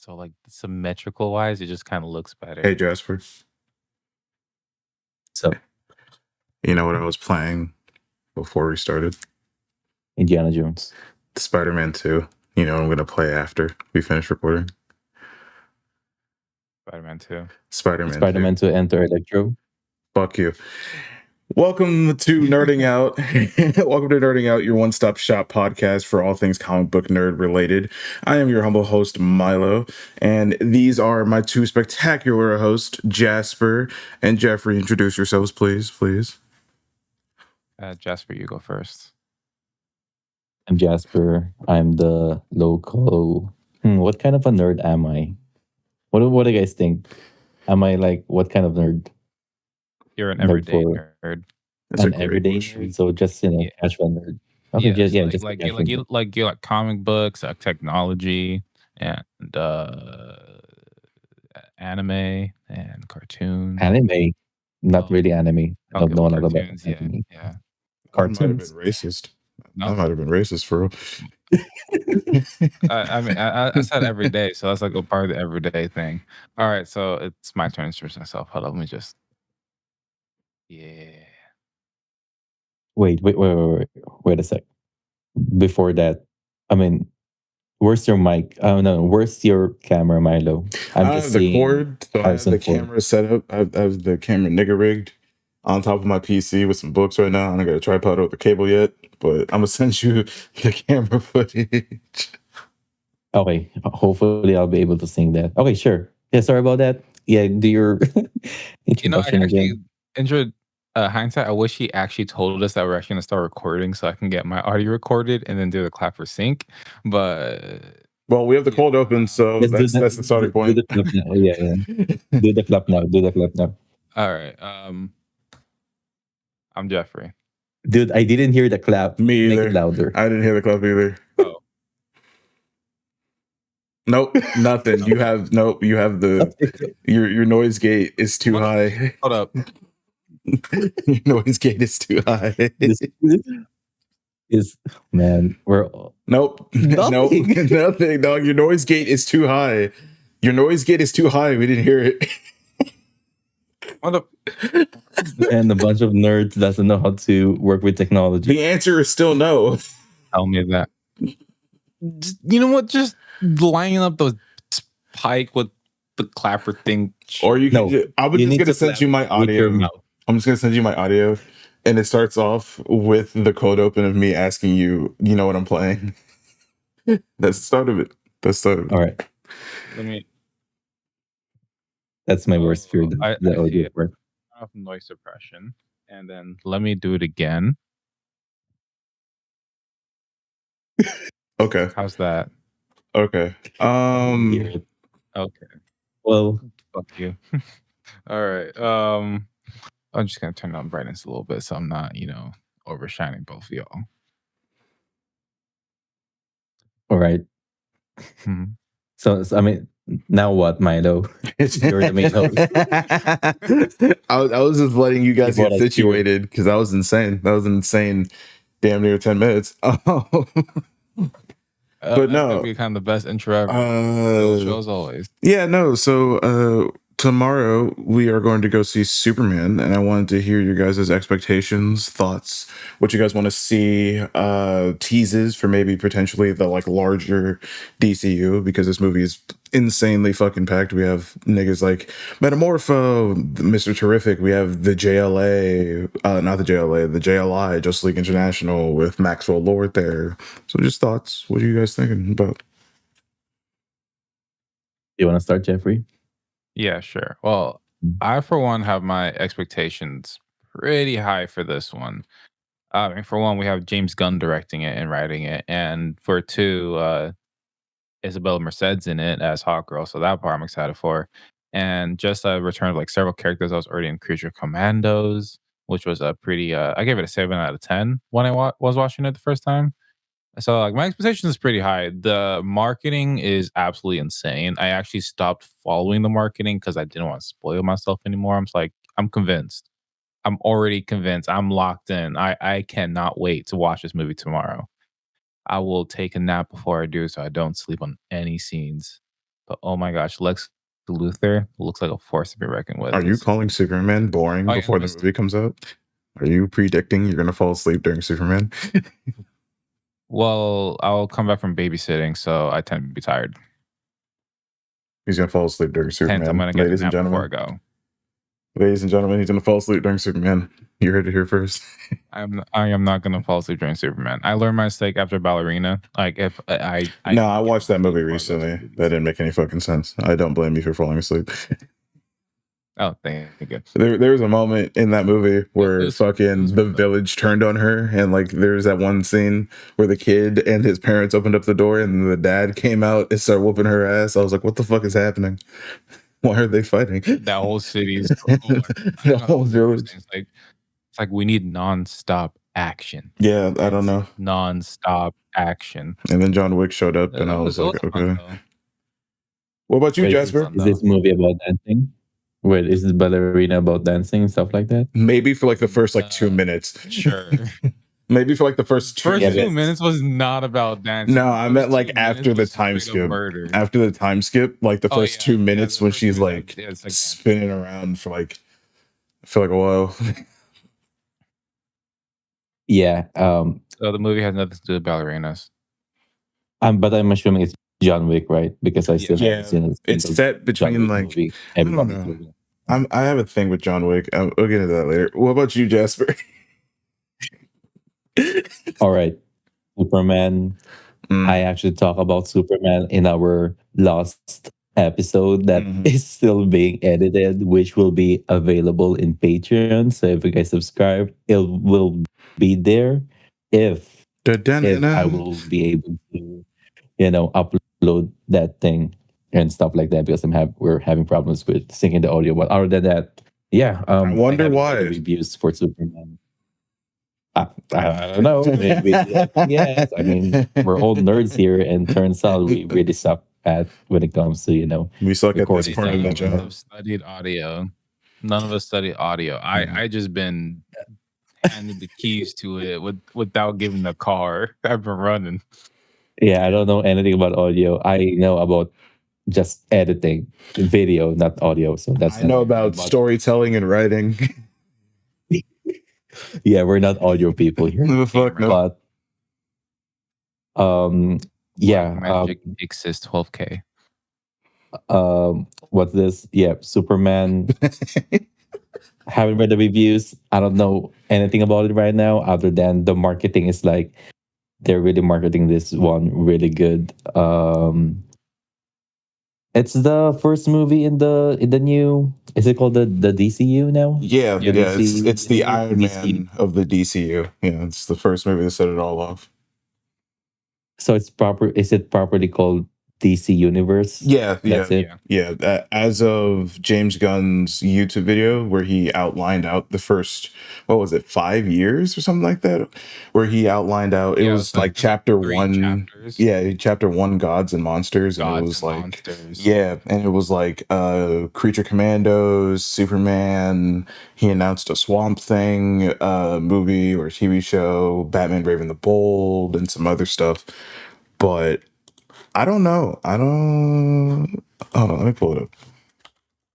so like symmetrical wise, it just kind of looks better. Hey Jasper, So you know what I was playing before we started? Indiana Jones. Spider-Man 2. You know what I'm gonna play after we finish recording? Spider-Man 2. Spider-Man to enter Electro. Fuck you. Welcome to Nerding Out. Welcome to Nerding Out, your one-stop shop podcast for all things comic book nerd related. I am your humble host, Milo, and these are my two spectacular hosts, Jasper and Jeffery. Introduce yourselves, please. Jasper, you go first. I'm Jasper. I'm the local. What kind of a nerd am I? What do you guys think? Am I like what kind of nerd? You're an Nerd everyday for- nerd. That's a An great everyday question. nerd, so just Yeah. casual nerd. Okay, Yes, just like casual nerd. you like comic books, technology, and anime and cartoons. Anime, not Oh. really anime. I don't Okay, know well, a lot about cartoons, yeah. anime. Yeah. That might have been Cartoons. racist. No. That might have been racist for real. I mean, I said every day, so that's like a part of the everyday thing. All right, so it's my turn to introduce myself. Hold on, let me just. Yeah. Wait a sec. Before that, I mean, where's your mic? Oh no, where's your camera, Milo? I I'm have just the seeing cord, so I have Harrison the Ford. camera set up. I have the camera nigga rigged on top of my PC with some books right now. I don't got a tripod with the cable yet, but I'm gonna send you the camera footage. Okay, hopefully I'll be able to sing that. Okay, sure. Yeah, sorry about that. Yeah, do your You know, I introduction actually again. enjoyed hindsight. I wish he actually told us that we're actually gonna start recording, so I can get my audio recorded and then do the clap for sync. But Well, we have the cold open, so Let's do that's that- the starting do point. the clap now. Yeah. Do the clap now. Do the clap now. all right, I'm Jeffrey. Dude, I didn't hear the clap. Me Make either. it louder. I didn't hear the clap either. Oh, Nope, nothing. You have the your noise gate is too What? high. hold up. Your noise gate is too high. This is man. We're Nope. Nothing. Nope. Nothing, dog. Your noise gate is too high. Your noise gate is too high. We didn't hear it. What up? and a bunch of nerds doesn't know how to work with technology. The answer is still no. Tell me that. You know what? Just lining up those spike with the clapper thing. Or you can No, just, I was you just need gonna to send you my clap with your audio. mouth. I'm just gonna send you my audio. And it starts off with the code open of me asking you, you know what I'm playing. That's the start of it. All right, Let me. that's my worst fear. I The see audio it. part. Off noise suppression, and then let me do it again. Okay. How's that? Okay. Hear it. Okay. Well, Fuck you. All right. I'm just gonna turn down brightness a little bit so I'm not, overshining both of y'all. all right. Mhm. So I mean, now what, Milo? You're the main host. I was just letting you guys What get I hear. situated because that was insane. That was insane. Damn near 10 minutes. But no. That'd be kind of the best intro ever. Show as always. Yeah, no. So tomorrow we are going to go see Superman, and I wanted to hear your guys' expectations, thoughts, what you guys want to see, teases for maybe potentially the like larger DCU, because this movie is insanely fucking packed. We have niggas like Metamorpho, Mr. Terrific. We have the JLA, not the JLA, the JLI, Justice League International with Maxwell Lord there. So just thoughts. What are you guys thinking about? You want to start, Jeffrey? Yeah, sure. Well, I for one have my expectations pretty high for this one. I mean, for one, we have James Gunn directing it and writing it, and for two, Isabella Merced's in it as Hawkgirl, so that part I'm excited for. And just a return of like several characters I was already in Creature Commandos, which was a pretty. I gave it a 7 out of 10 when I was watching it the first time. So like my expectations is pretty high. The marketing is absolutely insane. I actually stopped following the marketing because I didn't want to spoil myself anymore. I'm just like, I'm convinced. I'm already convinced. I'm locked in. I cannot wait to watch this movie tomorrow. I will take a nap before I do so I don't sleep on any scenes. But oh my gosh, Lex Luthor looks like a force to be reckoned with. Are you calling Superman boring Oh, yeah, before the movie comes out? Are you predicting you're gonna fall asleep during Superman? Well, I'll come back from babysitting, so I tend to be tired. He's gonna fall asleep during Superman. I'm gonna get a Ladies and nap before I gentlemen. go. Ladies and gentlemen, he's gonna fall asleep during Superman. You heard it here first. I am not gonna fall asleep during Superman. I learned my mistake after Ballerina. Like if No, I watched that movie recently. That didn't make any fucking sense. I don't blame you for falling asleep. Oh, thank you. There was a moment in that movie where the village turned on her, and like there's that one scene where the kid and his parents opened up the door, and the dad came out and started whooping her ass. I was like, "What the fuck is happening? Why are they fighting?" That whole city's the whole village. It's like we need nonstop action. Yeah, I don't know. Nonstop action. And then John Wick showed up, and I was like, "Okay." What about you, Jasper? Is this movie about dancing? Wait, is this ballerina about dancing and stuff like that? Maybe for like the first 2 minutes. Sure. Maybe for like the first 2 minutes was not about dancing. No, I meant like after the time skip. After the time skip, like the first 2 minutes when she's like spinning around for like I feel like a while. Yeah. So the movie has nothing to do with ballerinas. But I'm assuming it's John Wick, right? Because I still haven't seen it. It's set between like movie. I don't know. I have a thing with John Wick. We'll get into that later. What about you, Jasper? All right, Superman. I actually talk about Superman in our last episode that is still being edited, which will be available in Patreon. So if you guys subscribe, it will be there. If I will be able to, upload that thing and stuff like that, because we're having problems with syncing the audio. But other than that, yeah, I wonder why reviews for Superman. I don't know. Maybe yes. I mean, we're all nerds here, and turns out we really suck at when it comes to we suck at this part of the job. None of us studied audio. None of us studied audio. I just been handed the keys to it without giving the car. I've been running. Yeah, I don't know anything about audio. I know about just editing video, not audio. So I know about storytelling and writing. Yeah, we're not audio people here. Fuck no. But yeah, Magic exists 12K. What's this? Yeah, Superman. Haven't read the reviews. I don't know anything about it right now, other than the marketing is like they're really marketing this one really good. It's the first movie in the new. Is it called the DCU now? Yeah. It's the Iron Man of the DCU. Yeah, it's the first movie to set it all off. So it's proper. Is it properly called DC Universe? Yeah, that's it. Yeah, as of James Gunn's YouTube video, where he outlined out the first, what was it, 5 years or something like that, where he outlined out it was like chapter 1. Chapters. Yeah, chapter 1, Gods and Monsters, and it was like monsters. Yeah, and it was like Creature Commandos, Superman. He announced a Swamp Thing movie or TV show, Batman Brave and the Bold, and some other stuff, but I don't know. Hold on, let me pull it up.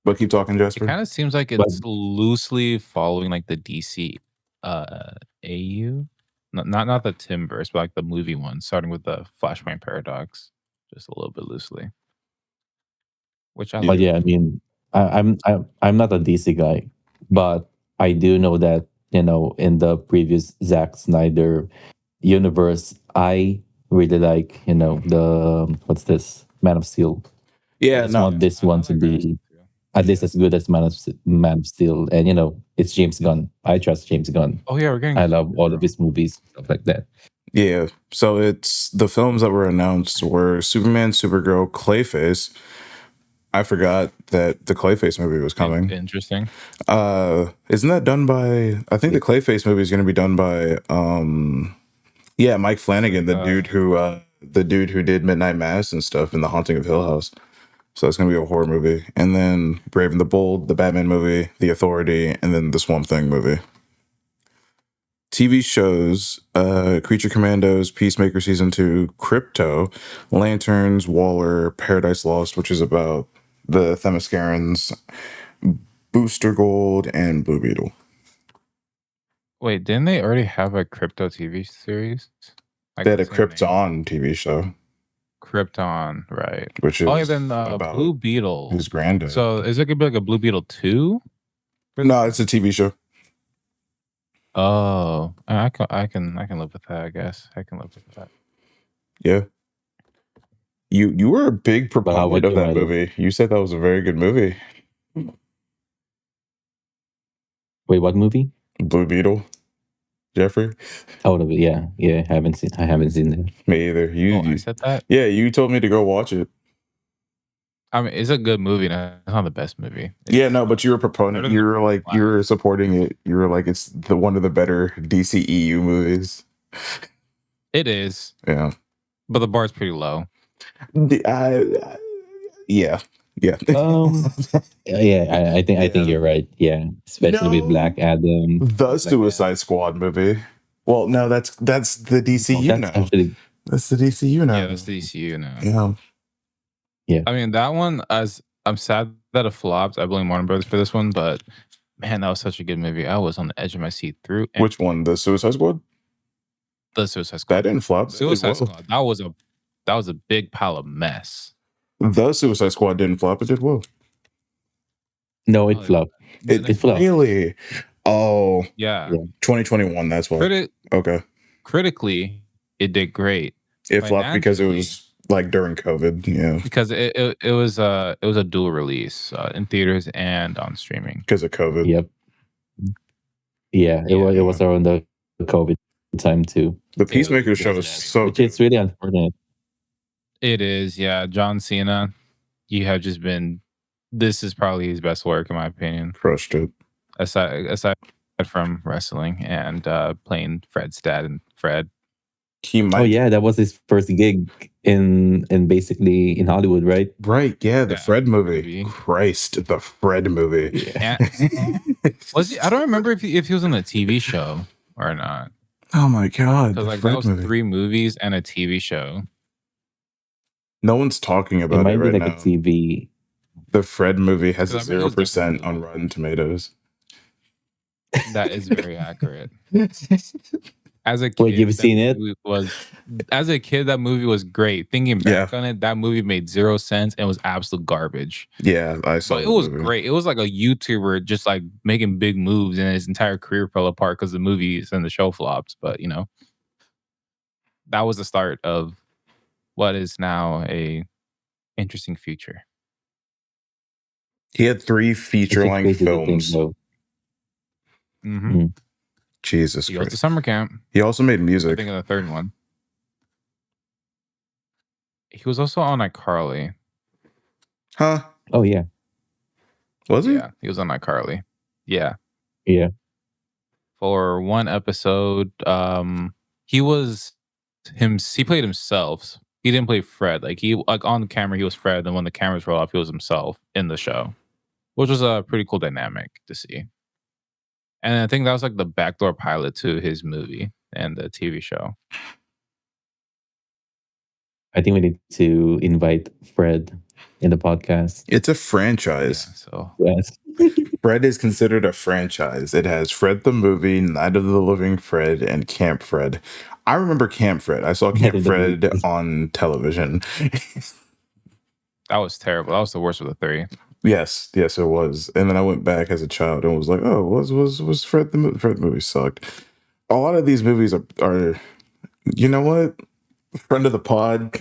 But keep talking, Jasper. It kind of seems like it's loosely following like the DC AU. Not the Timverse, but like the movie one, starting with the Flashpoint Paradox, just a little bit loosely. Which I like. But yeah, I mean, I'm not a DC guy, but I do know that, in the previous Zack Snyder universe, I really like, the what's this, Man of Steel. Yeah, I just want this one to be at least as good as Man of Steel, and it's James Gunn. I trust James Gunn. Oh yeah, I love all of his movies, stuff like that. Yeah, so it's the films that were announced were Superman, Supergirl, Clayface. I forgot that the Clayface movie was coming. Interesting. Isn't that done by? I think the Clayface movie is going to be done by. Yeah, Mike Flanagan, the dude who did Midnight Mass and stuff in The Haunting of Hill House. So it's gonna be a horror movie, and then Brave and the Bold, the Batman movie, The Authority, and then the Swamp Thing movie. TV shows: Creature Commandos, Peacemaker season 2, Crypto, Lanterns, Waller, Paradise Lost, which is about the Themyscarans, Booster Gold, and Blue Beetle. Wait, didn't they already have a crypto TV series? They had a Krypton TV show. Krypton, right? Which is then about Blue Beetle. his granddad. So is it gonna be like a Blue Beetle 2? No, it's a TV show. Oh, I can live with that. I guess I can live with that. Yeah. You were a big proponent of that Milo? movie. You said that was a very good movie. Wait, what movie? Blue Beetle. Jeffrey? Oh, yeah. I haven't seen that. Me either. I said that? Yeah, you told me to go watch it. I mean, it's a good movie. It's not the best movie. Yeah, no, but you were a proponent. You were like, you were supporting it. You were like, it's one of the better DCEU movies. It is. Yeah. But the bar's pretty low. Yeah. Yeah, I think you're right. Yeah, especially with Black Adam, the Suicide Squad movie. Well, no, that's the DCU now. That's the DCU now. Yeah, that's the DCU now. Yeah. I mean, that one, as I'm sad that it flopped. I blame Warner Brothers for this one, but man, that was such a good movie. I was on the edge of my seat through. Which one? The Suicide Squad? The Suicide Squad. That didn't flop. Suicide Squad. That was a big pile of mess. The Suicide Squad didn't flop. It did well. No, it flopped. It flopped. Really? Oh. Yeah. 2021, that's why. Okay. Critically, it did great. It flopped because it was like during COVID, yeah. Because it was a dual release in theaters and on streaming. Because of COVID. Yep. Yeah, it was around the COVID time too. The Peacemaker show is so which is really unfortunate. It is, yeah. John Cena, you have just been. This is probably his best work, in my opinion. Crushed it. Aside from wrestling and playing Fred's dad and Fred. Oh yeah, that was his first gig in basically in Hollywood, right? Right, yeah, the Fred movie. Christ, the Fred movie. Yeah. Was he? I don't remember if he was on a TV show or not. Oh my god, because that was 3 movies and a TV show. No one's talking about it right now. A TV. The Fred movie has a 0% on Rotten Tomatoes. That is very accurate. As a kid, wait, you've seen it? As a kid, that movie was great. Thinking back on it, that movie made 0 sense and was absolute garbage. Yeah, I saw it. It was great. It was like a YouTuber just like making big moves, and his entire career fell apart because the movies and the show flopped. But that was the start of what is now a interesting future. He had 3 feature-length films. Mm-hmm. Jesus Christ. He went to summer camp. He also made music. I think in the 3rd one. He was also on iCarly. Huh? Oh, yeah. Was he? Yeah, he was on iCarly. Yeah. Yeah. For one episode, he played himself. He didn't play Fred. Like on the camera, he was Fred, and when the cameras roll off, he was himself in the show, which was a pretty cool dynamic to see. And I think that was like the backdoor pilot to his movie and the TV show. I think we need to invite Fred in the podcast. It's a franchise. Yeah, so yes. Fred is considered a franchise. It has Fred the movie, Night of the Living Fred, and Camp Fred. I remember Camp Fred. I saw Camp Fred on television. That was terrible. That was the worst of the 3. Yes, it was. And then I went back as a child and was like, "Oh, was Fred the movie? Fred movie sucked." A lot of these movies are you know what? Friend of the pod.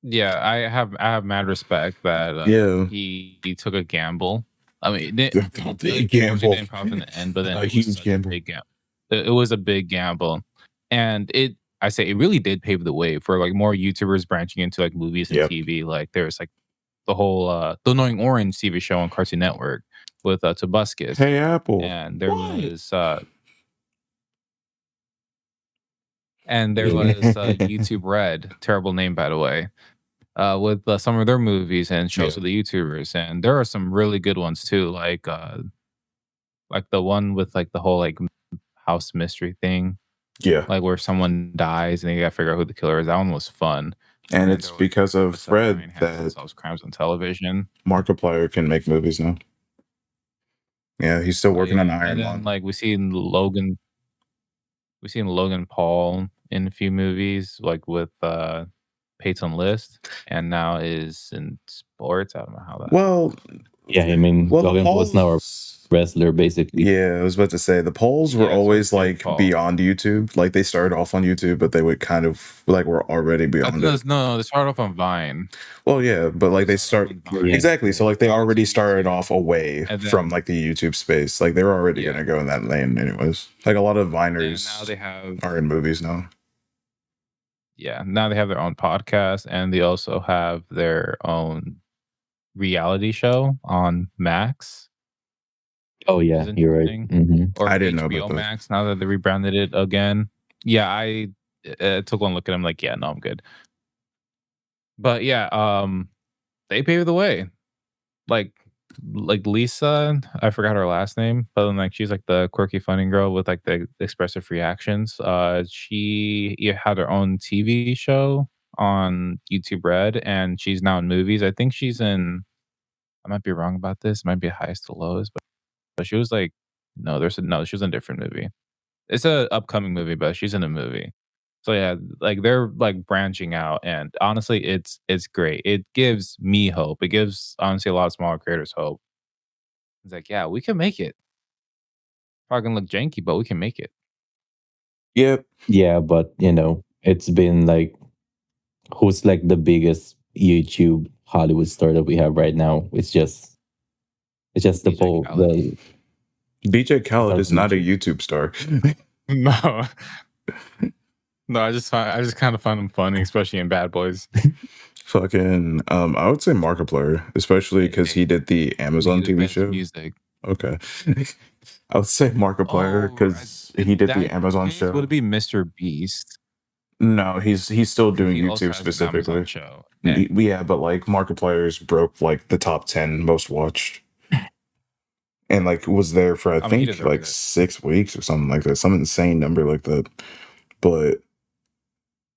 Yeah, I have mad respect that he took a gamble. I mean, a big gamble. Didn't pop in the end, but then a huge gamble. It was a big gamble, and it really did pave the way for like more YouTubers branching into like movies and TV. Like there's like the whole The Annoying Orange TV show on Cartoon Network with Tobuscus. Hey Apple. And there was YouTube Red, terrible name by the way, with some of their movies and shows with the YouTubers, and there are some really good ones too. Like like the one with like the whole like house mystery thing, Yeah, like where someone dies and you gotta figure out who the killer is. That one was fun. and And it's they're like, because of what's up, Fred Ryan Hansen that solves crimes on television. Markiplier can make movies now. Yeah, he's still Oh working on yeah, Iron and then Man. like we seen Logan Paul in a few movies, like with Peyton List, and now is in sports. I don't know how that. Well, Yeah, I mean, well, the Logan Paul's now a polls. wrestler, basically. Yeah, I was about to say the polls were Yeah, so is always Jake like Paul. beyond YouTube. Like they started off on YouTube, but they would kind of like were already beyond it. No, they started off on Vine. Well, yeah, but like they start Yeah. exactly. So like they Gone to already started YouTube, off away and from then like the YouTube space. Like they were already Yeah. gonna go in that lane, anyways. Like a lot of then now Viners they have are in movies now. now they have their own podcast, and they also have their own reality show on Max, Oh which yeah, is you're right. interesting. Or I didn't know about HBO that. Max now that they rebranded it again. Yeah, I took one look at them like, yeah, no, I'm good. But yeah, they paved the way. Like Lisa, I forgot her last name, but then like she's like the quirky funny girl with like the expressive reactions. She had her own TV show on YouTube Red, and she's now in movies. I think she's in. I might be wrong about this. It might be highest to lowest, but she was like, no. She was in a different movie. It's a upcoming movie, but she's in a movie. So yeah, like they're like branching out, and honestly, it's great. It gives me hope. It gives honestly a lot of smaller creators hope. It's like, yeah, we can make it. Probably gonna look janky, but we can make it. Yep. Yeah, but it's been like, who's like the biggest YouTube Hollywood star that we have right now? It's just the BJ poll. Khaled. BJ Khaled is not a YouTube. YouTube star. No, no, I just kind of find him funny, especially in Bad Boys. Fucking, I would say Markiplier, especially because he did the Amazon Nigga, the TV best show. music. Okay, I would say Markiplier because he did the that Amazon case show. Would it be Mr. Beast? No, he's still doing He also YouTube has an specifically. Amazon show. And Yeah, but like Markiplier's broke like the top 10 most watched, and like was there for I I mean, he think deserves like it. 6 weeks or something like that, some insane number like that. But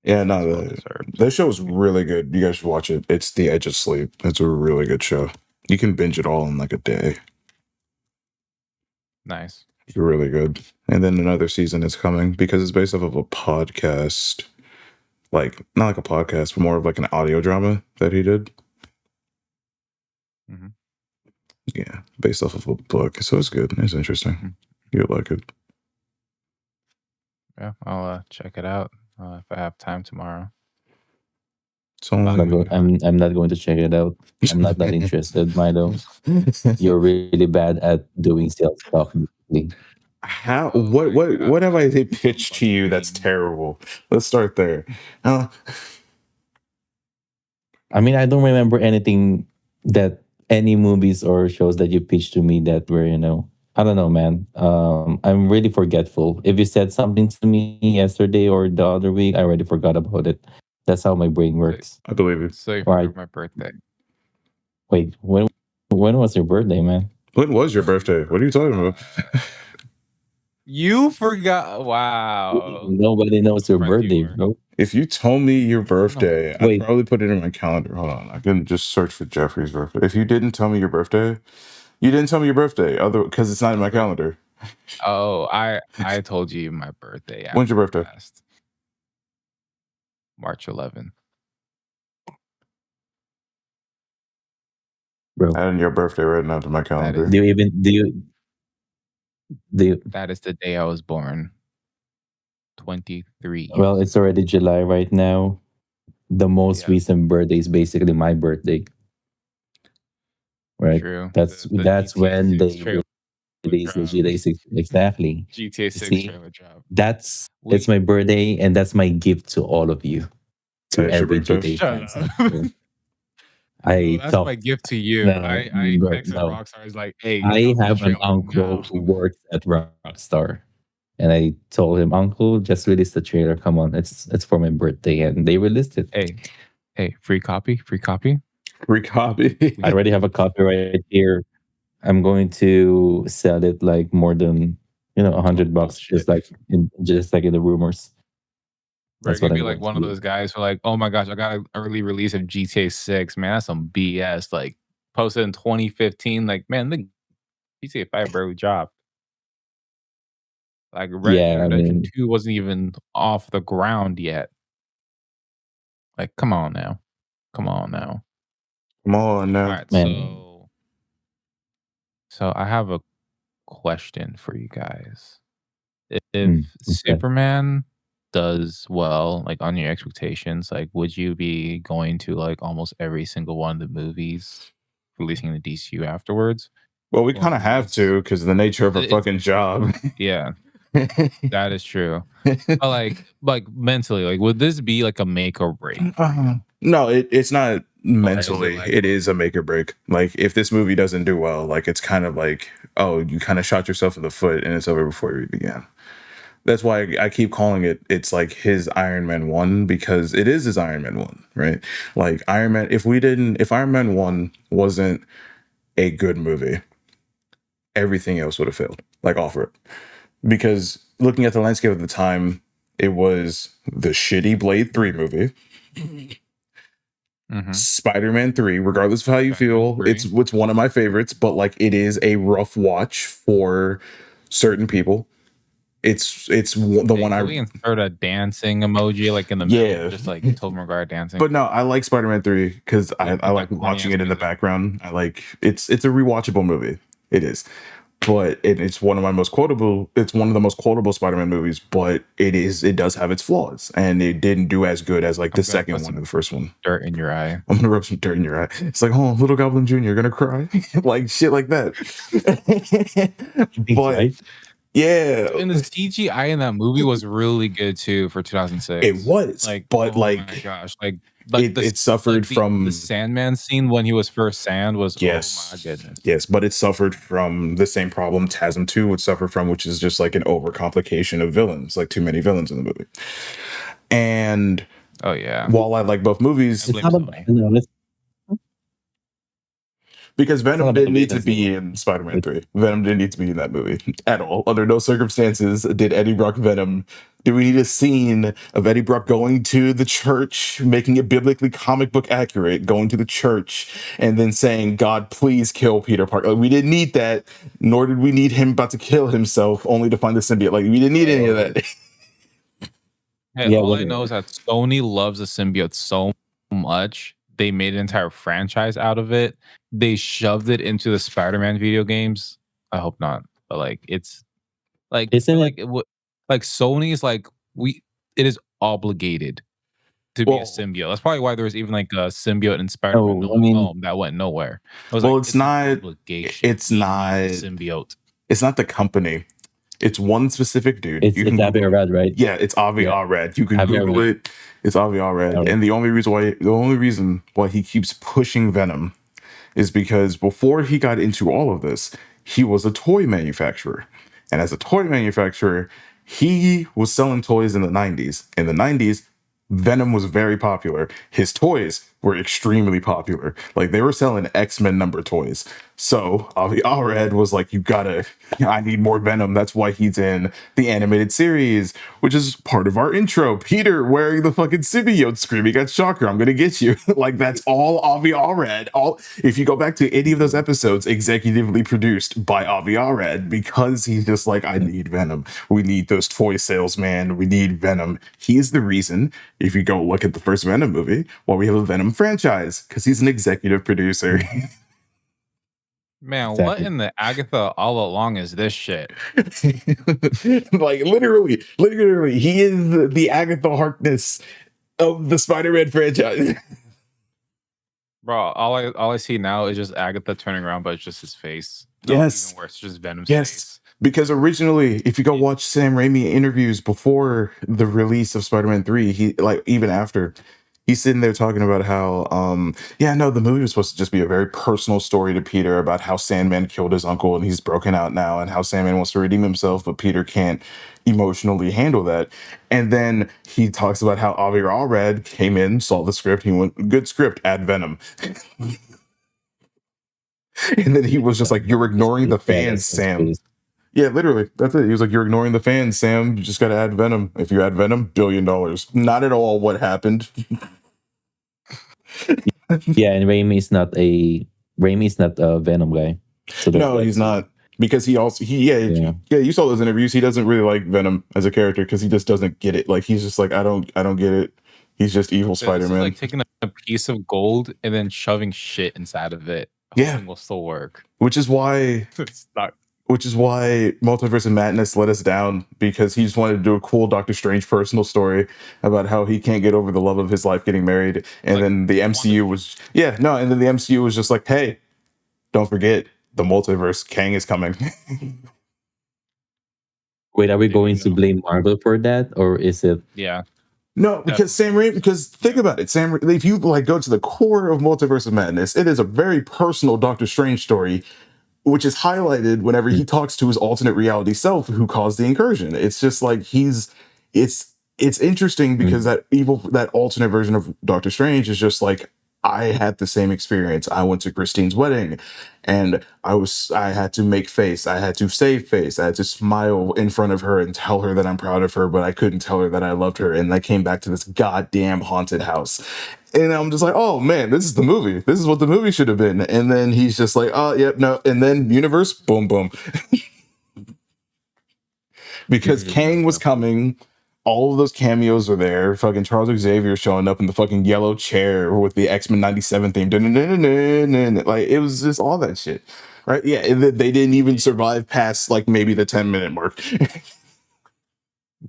yeah, It's no, well deserved. that show is really good. You guys should watch it. It's The Edge of Sleep. It's a really good show. You can binge it all in like a day. Nice. It's really good. And then another season is coming because it's based off of a podcast. Like, not like a podcast, but more of like an audio drama that he did. Mhm. Yeah, based off of a book. So it's good. It's interesting. You'll like it. Yeah, I'll check it out if I have time tomorrow. It's only I'm not going to check it out. I'm not that interested, Milo. You're really bad at doing sales talk. Basically. How? Oh my What God. have I pitched to you that's terrible? Let's start there. I mean, I don't remember anything that any movies or shows that you pitched to me that were, I don't know, man. I'm really forgetful. If you said something to me yesterday or the other week, I already forgot about it. That's how my brain works. I believe it. So you Right. forgot my birthday. Wait, when was your birthday, man? When was your birthday? What are you talking about? You forgot. Wow. Nobody knows your Friends you birthday, were. bro. If you told me your birthday, I'd Wait. probably put it in my calendar. Hold on. I can just search for Jeffrey's birthday. If you didn't tell me your birthday, you didn't tell me your birthday, other because it's not in my calendar. Oh, I told you my birthday. When's your birthday? Past. March 11th. Bro, Adding your birthday right now to my calendar. do you That is the day I was born. 23 years. well, it's already July right now. The most Yeah. recent birthday is basically my birthday. Right? True. That's The GTA when 6 they trailer release the drop. GTA 6. Exactly. GTA 6 See? trailer drop. That's my birthday, and that's my gift to all of you. To That's your every birthday? GTA Shut fans. up. out there. That's my gift to you. No, I bro, texted no. Rockstar. I was like, hey, I drop this have an trailer uncle now. who works at Rockstar, and I told him, "Uncle, just release the trailer. Come on, it's for my birthday," and they released it. Hey, free copy. Free copy. I already have a copy right here. I'm going to sell it like more than $100, just like in the rumors. Bro, That's you're what gonna be I'm like going to one of do. those guys who are like, "Oh my gosh, I got an early release of GTA 6, man, that's some BS." Like, posted in 2015, like, man, the GTA 5 barely dropped. Like, Red Dead Yeah, I Redemption mean, 2 wasn't even off the ground yet. Like, come on now. Come on now. Come on now. Alright, man. so I have a question for you guys. If Okay. Superman does well, like, on your expectations, like, would you be going to, like, almost every single one of the movies releasing in the DCU afterwards? Well, we Or kind of would have this to because of the nature of our it's fucking job. yeah, that is true. But, like, mentally, like, would this be, like, a make or break for you? No, it's not Or is it mentally. like It is a make or break. Like if this movie doesn't do well, like it's kind of like, oh, you kind of shot yourself in the foot and it's over before you began. That's why I keep calling it. It's like his Iron Man 1 because it is his Iron Man 1, right? Like Iron Man. If Iron Man 1 wasn't a good movie, everything else would have failed. Like off rip. Because looking at the landscape of the time, it was the shitty Blade 3 movie. Mhm. Spider-Man 3, regardless of how you Spider-Man feel, 3. it's one of my favorites, but like it is a rough watch for certain people. The Hey, one can I we insert a dancing emoji, like, in the middle? yeah. Just like Tobey Maguire dancing? But no, I like Spider-Man 3 because With I like that funny watching ass it in the music? background. I like it's a rewatchable movie. It is. But it's one of my most quotable. It's one of the most quotable Spider-Man movies. But it does have its flaws, and it didn't do as good as like the I'm gonna second put one or some the first one. dirt in your eye. I'm gonna rub some dirt in your eye. It's like, oh, little Goblin Jr., gonna cry, like shit like that. Thanks, But right? yeah, And the CGI in that movie was really good too for it 2006. was. Like, But oh my like, gosh, like it suffered the from Sandman scene when he was first sand was, oh my yes, goodness. yes, but it suffered from the same problem TASM 2 would suffer from, which is just like an overcomplication of villains, like too many villains in the movie. And Oh yeah, while I like both I movies, It's blame not about Sony. because it's not Venom about the didn't need to villains be though. in Spider-Man It's 3. Venom didn't need to be in that movie at all. Under no circumstances did Eddie Brock Venom. Do we need a scene of Eddie Brock going to the church, making it biblically comic book accurate, going to the church, and then saying, God, please kill Peter Parker? Like, we didn't need that, nor did we need him about to kill himself only to find the symbiote. Like, we didn't need any of that. Hey, yeah, all what I know is that Sony loves the symbiote so much, they made an entire franchise out of it. They shoved it into the Spider-Man video games. I hope not, but like it's like I isn't feel it? like it would like Sony's like we it is obligated to be a Well, symbiote. That's probably why there was even like a symbiote in Spider-Man Oh, No I Way mean, Home that went nowhere. I was well, like, it's it's an not. obligation. It's We need the not. symbiote. It's not the company. It's one specific dude. You it's can Abbey Google it. Red, right? Yeah, it's Avi Yeah, Arad. You can Abbey Google Red. it. It's Avi Arad. Alright. And the only reason why he keeps pushing Venom is because before he got into all of this, he was a toy manufacturer. And as a toy manufacturer, he was selling toys in the 90s. In the 90s, Venom was very popular. His toys were extremely popular. Like they were selling X-Men number toys. So Avi Arad was like, I need more Venom. That's why he's in the animated series, which is part of our intro. Peter wearing the fucking symbiote screaming at Shocker, I'm gonna get you. Like that's all Avi Arad. All if you go back to any of those episodes, executively produced by Avi Arad, because he's just like, I need Venom. We need those toy sales, man. We need Venom. He is the reason, if you go look at the first Venom movie, why we have a Venom franchise, because he's an executive producer. Man, what Exactly. in the Agatha all along is this shit? Like literally, he is the Agatha Harkness of the Spider-Man franchise. Bro, all I see now is just Agatha turning around, but it's just his face. No, Yes, even worse, it's just Venom's yes. face. Because originally, if you go watch Sam Raimi interviews before the release of Spider-Man 3, he like even after, he's sitting there talking about how yeah, no, the movie was supposed to just be a very personal story to Peter about how Sandman killed his uncle and he's broken out now and how Sandman wants to redeem himself, but Peter can't emotionally handle that. And then he talks about how Avi Arad came in, saw the script, he went, good script, add Venom. And then he was just like, "You're ignoring the fans, That's Sam." crazy. Yeah, literally. That's it. He was like, "You're ignoring the fans, Sam. You just got to add Venom. If you add Venom, $1 billion." Not at all what happened. Yeah, and Raimi's not a Venom guy. So No, he's not. Because yeah, you saw those interviews. He doesn't really like Venom as a character because he just doesn't get it. Like he's just like, I don't get it. He's just evil Spider-Man. It's like taking a piece of gold and then shoving shit inside of it. Yeah, hoping will still work. Which is why it's not. Which is why Multiverse of Madness let us down, because he just wanted to do a cool Doctor Strange personal story about how he can't get over the love of his life getting married, and then the MCU was and then the MCU was just like, hey, don't forget the multiverse. Kang is coming. Wait, are we going to blame Marvel for that, or is it? Yeah. No, because because think about it, if you like go to the core of Multiverse of Madness, it is a very personal Doctor Strange story, which is highlighted whenever he talks to his alternate reality self who caused the incursion. It's just like it's interesting because that alternate version of Doctor Strange is just like, I had the same experience. I went to Christine's wedding and I had to make face. I had to save face. I had to smile in front of her and tell her that I'm proud of her, but I couldn't tell her that I loved her. And I came back to this goddamn haunted house. And I'm just like, oh man, this is the movie. This is what the movie should have been. And then he's just like, oh, yep, no. And then universe, boom, boom. Because Kang was coming. All of those cameos were there. Fucking Charles Xavier showing up in the fucking yellow chair with the X-Men 97 theme. Like, it was just all that shit. Right? Yeah, they didn't even survive past, like, maybe the 10-minute mark.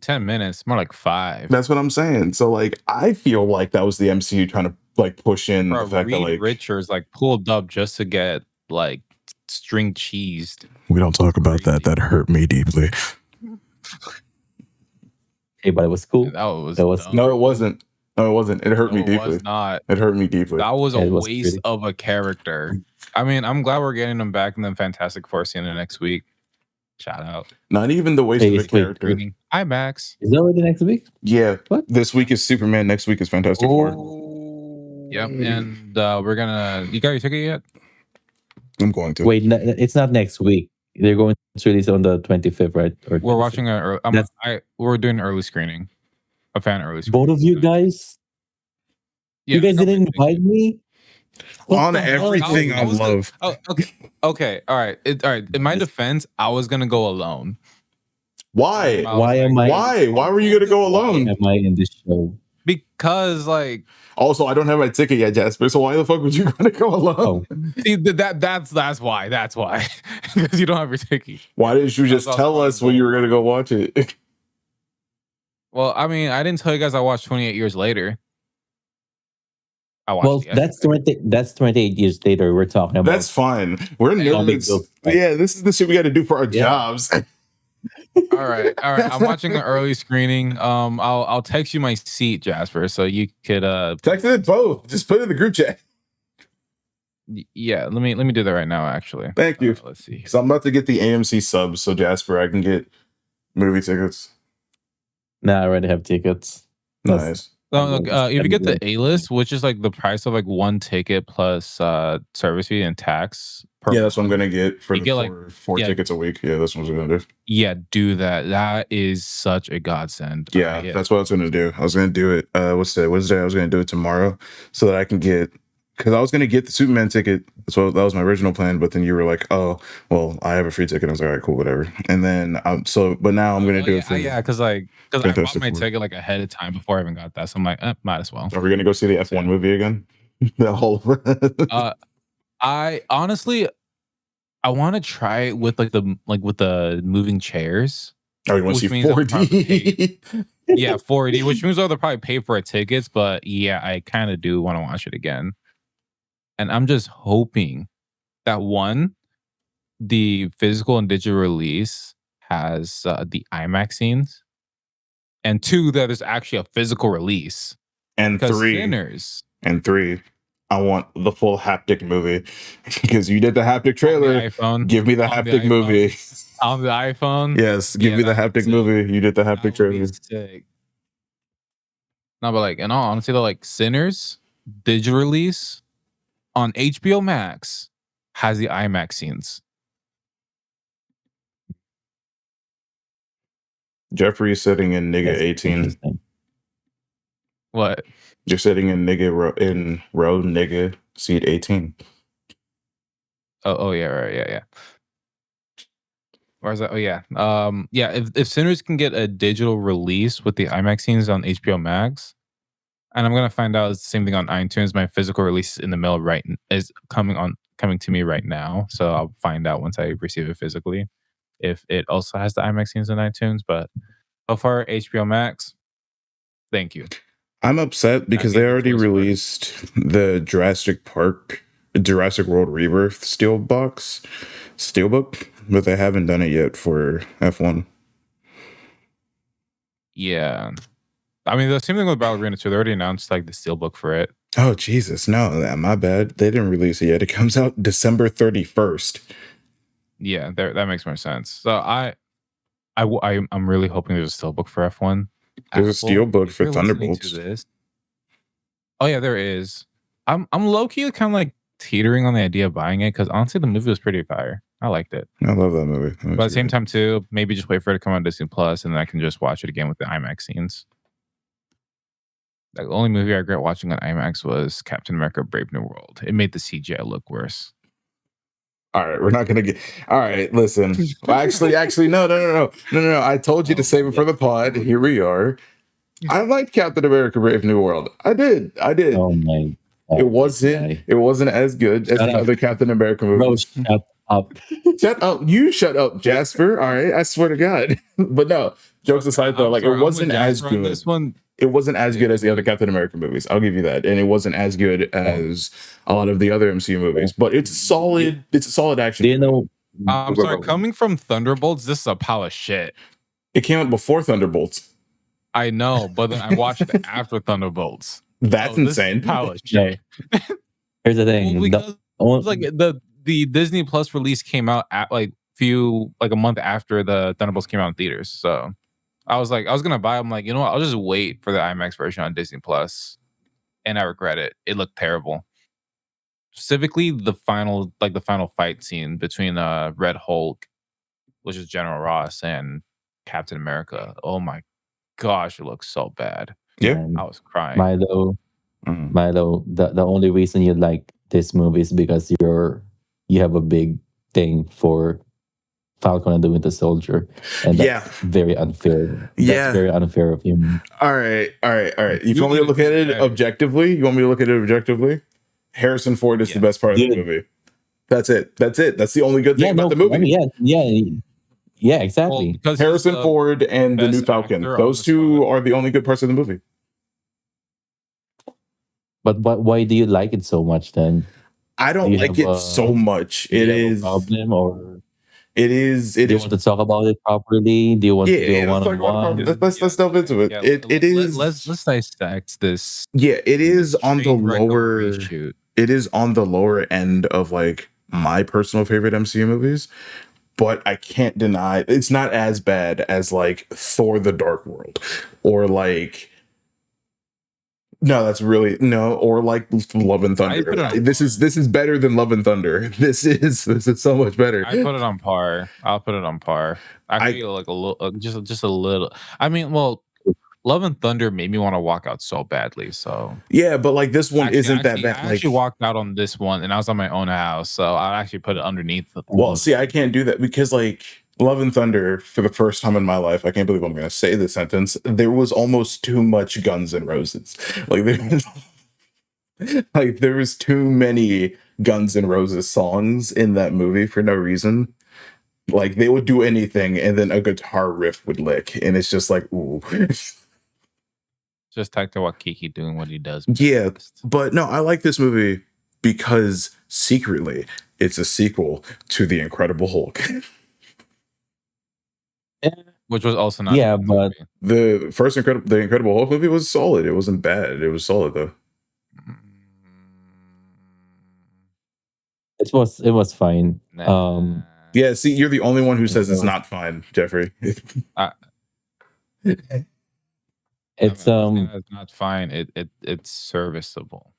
10 minutes, more like 5. That's what I'm saying. So, like, I feel like that was the MCU trying to, like, push in the fact that, like... Richards, like, pulled up just to get, like, string cheesed. We don't talk about that. That hurt me deeply. Hey, but it was cool. That was no, it wasn't. No, it wasn't. It hurt me deeply. It was not. It hurt me deeply. That was a waste of a character. I mean, I'm glad we're getting him back in the Fantastic Four scene next week. Shout out. Not even the waste of a character. IMAX. Is that already next week? Yeah. What? This week is Superman. Next week is Fantastic Four. Yep. And we're gonna. You got your ticket yet? I'm going to. Wait, it's not next week. They're going to release on the 25th, right? Or we're watching we're doing an early screening. A fan early screening. Both of you guys? Yeah, you guys didn't invite me? On everything I love. Okay. All right. In my defense, I was gonna go alone. Why? Why were you gonna go alone? Am I in this show? Because, like, also, I don't have my ticket yet, Jasper. So why the fuck would you gonna go alone? See, that's why. That's why. Because you don't have your ticket. Why didn't you just tell us when you were gonna go watch it? Well, I mean, I didn't tell you guys I watched 28 Years Later. That's 28 years later we're talking about. That's fine. We're nerds. Yeah, this is the shit we got to do for our jobs. All right. I'm watching an early screening. I'll text you my seat, Jasper, so you could text it both. Just put it in the group chat. Yeah, let me do that right now. Actually, thank you. Let's see. So I'm about to get the AMC subs, so Jasper, I can get movie tickets. Nah, I already have tickets. Nice. So, look, if you get the A-list, which is like the price of like one ticket plus service fee and tax. Yeah, that's what I'm gonna get for four tickets a week. Yeah, that's what I'm gonna do. Yeah, do that. That is such a godsend. Yeah, that's what I was gonna do. I was gonna do it. What's today? Wednesday. I was gonna do it tomorrow so that I can get. Because I was gonna get the Superman ticket. So that was my original plan. But then you were like, "Oh, well, I have a free ticket." I was like, "All right, cool, whatever." And then but now I'm gonna do it. Because I bought my ticket like ahead of time before I even got that. So I'm like, might as well. Are we gonna go see the F1 movie again? The whole. I honestly, I want to try it with with the moving chairs. Oh, you want to see 4D? Yeah, 4D, which means they'll probably pay for tickets. But yeah, I kind of do want to watch it again. And I'm just hoping that one, the physical and digital release has the IMAX scenes, and two, that there's actually a physical release. And three, I want the full haptic movie because you did the haptic trailer. Give me the haptic movie on the iPhone. Yes, give me the haptic movie. You did the haptic trailer. No, but like, in all honesty, though, like Sinners digital release on HBO Max has the IMAX scenes. Jeffery is sitting in nigga That's 18. interesting. What? You're sitting in row nigga seat 18. Oh yeah, right, yeah. Where's that? Oh yeah. Yeah, if Sinners can get a digital release with the IMAX scenes on HBO Max, and I'm gonna find out it's the same thing on iTunes. My physical release in the mail is coming to me right now. So I'll find out once I receive it physically if it also has the IMAX scenes on iTunes. But so far, HBO Max, thank you. I'm upset because they getting the already choice word. released the Jurassic World Rebirth Steelbook, but they haven't done it yet for F1. Yeah. I mean, the same thing with Ballerina too. They already announced like the steelbook for it. Oh Jesus, no, my bad. They didn't release it yet. It comes out December 31st. Yeah, that makes more sense. So I'm really hoping there's a steelbook for F1. There's a steelbook for you're listening to Thunderbolts. this. Oh yeah, there is. I'm low key kind of like teetering on the idea of buying it because honestly, the movie was pretty fire. I liked it. I love that movie. But at the same time, too, maybe just wait for it to come on Disney Plus, and then I can just watch it again with the IMAX scenes. The only movie I regret watching on IMAX was Captain America: Brave New World. It made the CGI look worse. All right, we're not gonna get. All right, listen. Well, actually, no. I told you to save it for the pod. Here we are. I liked Captain America: Brave New World. I did. Oh my God, It wasn't as good as the other Captain America movies. Bro, shut up. Shut up. You shut up, Jasper. All right, I swear to God. But no, jokes aside though, it wasn't as good. This one, it wasn't as good as the other Captain America movies. I'll give you that. And it wasn't as good as a lot of the other MCU movies. But it's solid. It's a solid action. Do you know? I'm sorry, coming from Thunderbolts, this is a pile of shit. It came out before Thunderbolts. I know, but then I watched it after Thunderbolts. That's insane. Pile of shit. Here's the thing. Well, like the Disney Plus release came out at like a month after the Thunderbolts came out in theaters. So I was gonna buy. I'm like, you know what? I'll just wait for the IMAX version on Disney Plus, and I regret it. It looked terrible. Specifically, the final fight scene between Red Hulk, which is General Ross, and Captain America. Oh my gosh, it looks so bad. Yeah, I was crying. Milo, the only reason you like this movie is because you have a big thing for Falcon and the Winter Soldier, and that's very unfair. That's very unfair of him. All right. You want me to look at it objectively? Harrison Ford is the best part of the movie. That's it. That's the only good thing about the movie. Yeah, exactly. Well, Harrison Ford and the new Falcon. Those two are the only good parts of the movie. But why do you like it so much then? I don't like it so much. It is a problem, or it is. Do you want to talk about it properly? Do you want to do a one-on-one? Let's delve into it. It is. Let's dissect this. Yeah, it is on the lower. It is on the lower end of like my personal favorite MCU movies, but I can't deny it's not as bad as like Thor: The Dark World, or like. No, that's really no, or like Love and Thunder. This is better than Love and Thunder. This is so much better. I put it on par. I'll put it on par. I feel like a little, just a little. I mean, well, Love and Thunder made me want to walk out so badly. So yeah, but like this one isn't that bad. I actually walked out on this one, and I was on my own house, so I actually put it underneath. Well, see, I can't do that because like Love and Thunder, for the first time in my life, I can't believe I'm going to say this sentence. There was almost too much Guns N' Roses. There was too many Guns N' Roses songs in that movie for no reason. Like they would do anything, and then a guitar riff would lick, and it's just like, ooh. Just Taika Waititi doing what he does. Yeah, but no, I like this movie because secretly it's a sequel to The Incredible Hulk. Which was also not. Yeah, but the Incredible Hulk movie was solid. It wasn't bad. It was solid though. It was fine. Yeah, see, you're the only one who says it's not fine, Jeffrey. It's not fine. It's serviceable.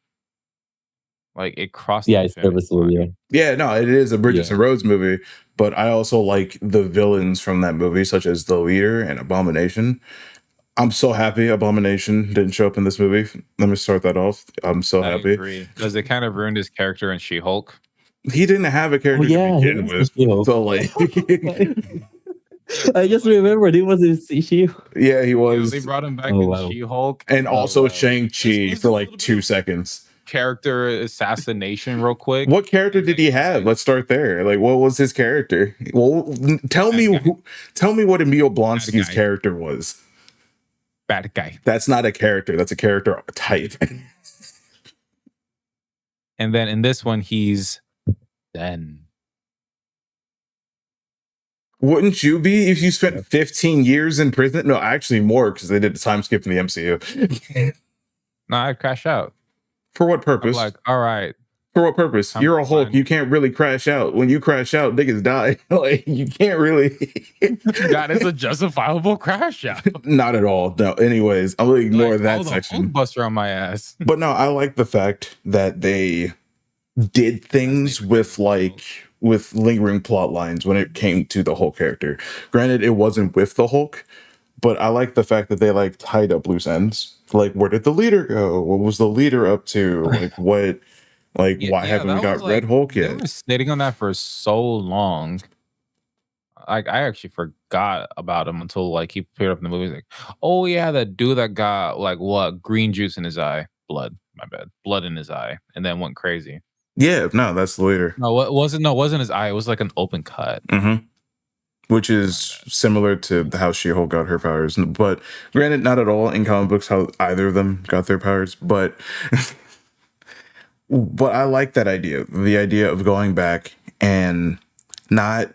Like it crossed Yeah, the it's finish serviceable. line. Yeah, no, it is a Bridges Yeah. and Roads movie, but I also like the villains from that movie, such as the leader and Abomination. I'm so happy Abomination didn't show up in this movie. Let me start that off. I'm so I happy. agree because it kind of ruined his character in She-Hulk. He didn't have a Oh character to yeah, he begin was with. the She-Hulk. So like I just remembered he was in She-Hulk. yeah, he They was. brought him back Oh in wow. She-Hulk. And Oh also wow. This Shang-Chi was for a like little bit 2 of seconds. character assassination, real quick. What character And did then he have? like, Let's start there. Like, what was his character? Well, tell me bad guy, tell me what Emil bad Blonsky's guy, character was. bad guy. That's not a character. That's a character type. And then in this one, he's Zen. Wouldn't you be if you spent 15 years in prison? No, actually more because they did a time skip in the MCU. No, I'd crash out. For what I'm purpose? like, all right, For what purpose? time You're to a Hulk. find. You can't really crash out. When you crash out, niggas die. Like you can't really. That is a justifiable crash out. Not at all. No. Anyways, I'm gonna ignore Like, that oh, the section. Hulkbuster on my ass. But no, I like the fact that they did things with like with lingering plot lines when it came to the Hulk character. Granted, it wasn't with the Hulk, but I like the fact that they like tied up loose ends. Like, where did the leader go? What was the leader up to? Like, what? Like, Yeah, why haven't we that got was Red like Hulk they yet? were sitting on that for so long. Like I actually forgot about him until like he appeared up in the movie. Like, oh yeah, that dude that got like what green juice in his eye, blood. My bad, blood in his eye, and then went crazy. Yeah, no, that's the leader. No, what wasn't? No, it wasn't his eye. It was like an open cut. Mm-hmm. Which My is bad. similar to how She-Hulk got her powers. But granted, not at all in comic books how either of them got their powers. But but I like that idea. The idea of going back and not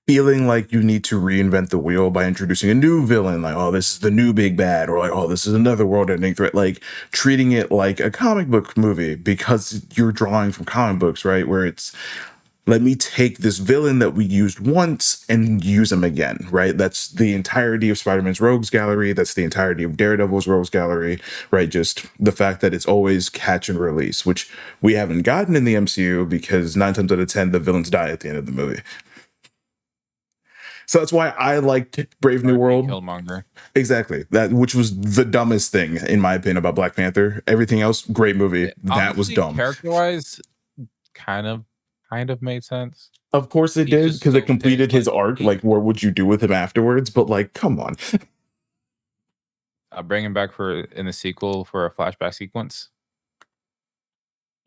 feeling like you need to reinvent the wheel by introducing a new villain, like, oh, this is the new big bad, or like, oh, this is another world-ending threat, like treating it like a comic book movie because you're drawing from comic books, right? Where it's, let me take this villain that we used once and use him again, right? That's the entirety of Spider-Man's Rogues Gallery. That's the entirety of Daredevil's Rogues Gallery, right? Just the fact that it's always catch and release, which we haven't gotten in the MCU because 9 times out of 10, the villains die at the end of the movie. So that's why I liked Brave New World. Killmonger. Exactly. That, which was the dumbest thing in my opinion about Black Panther. Everything else, great movie. That was dumb. Character-wise, kind of made sense. Of course it did, because it completed his arc. Like, what would you do with him afterwards? But like, come on. Bring him back for in the sequel for a flashback sequence.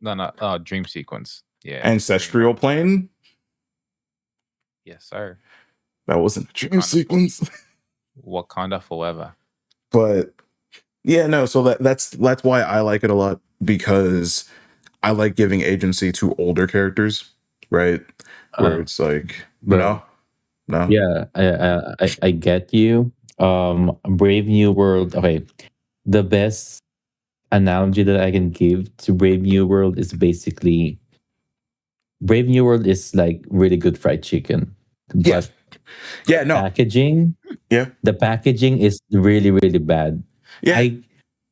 No, not dream sequence. Yeah. Ancestral plane. Yes, sir. That wasn't a dream sequence. Wakanda forever. But yeah, no. So that's why I like it a lot, because I like giving agency to older characters, right? Where it's like, no. Yeah, I get you. Brave New World. Okay, the best analogy that I can give to Brave New World is basically Brave New World is like really good fried chicken, but yeah, no packaging. Yeah, the packaging is really bad. Yeah,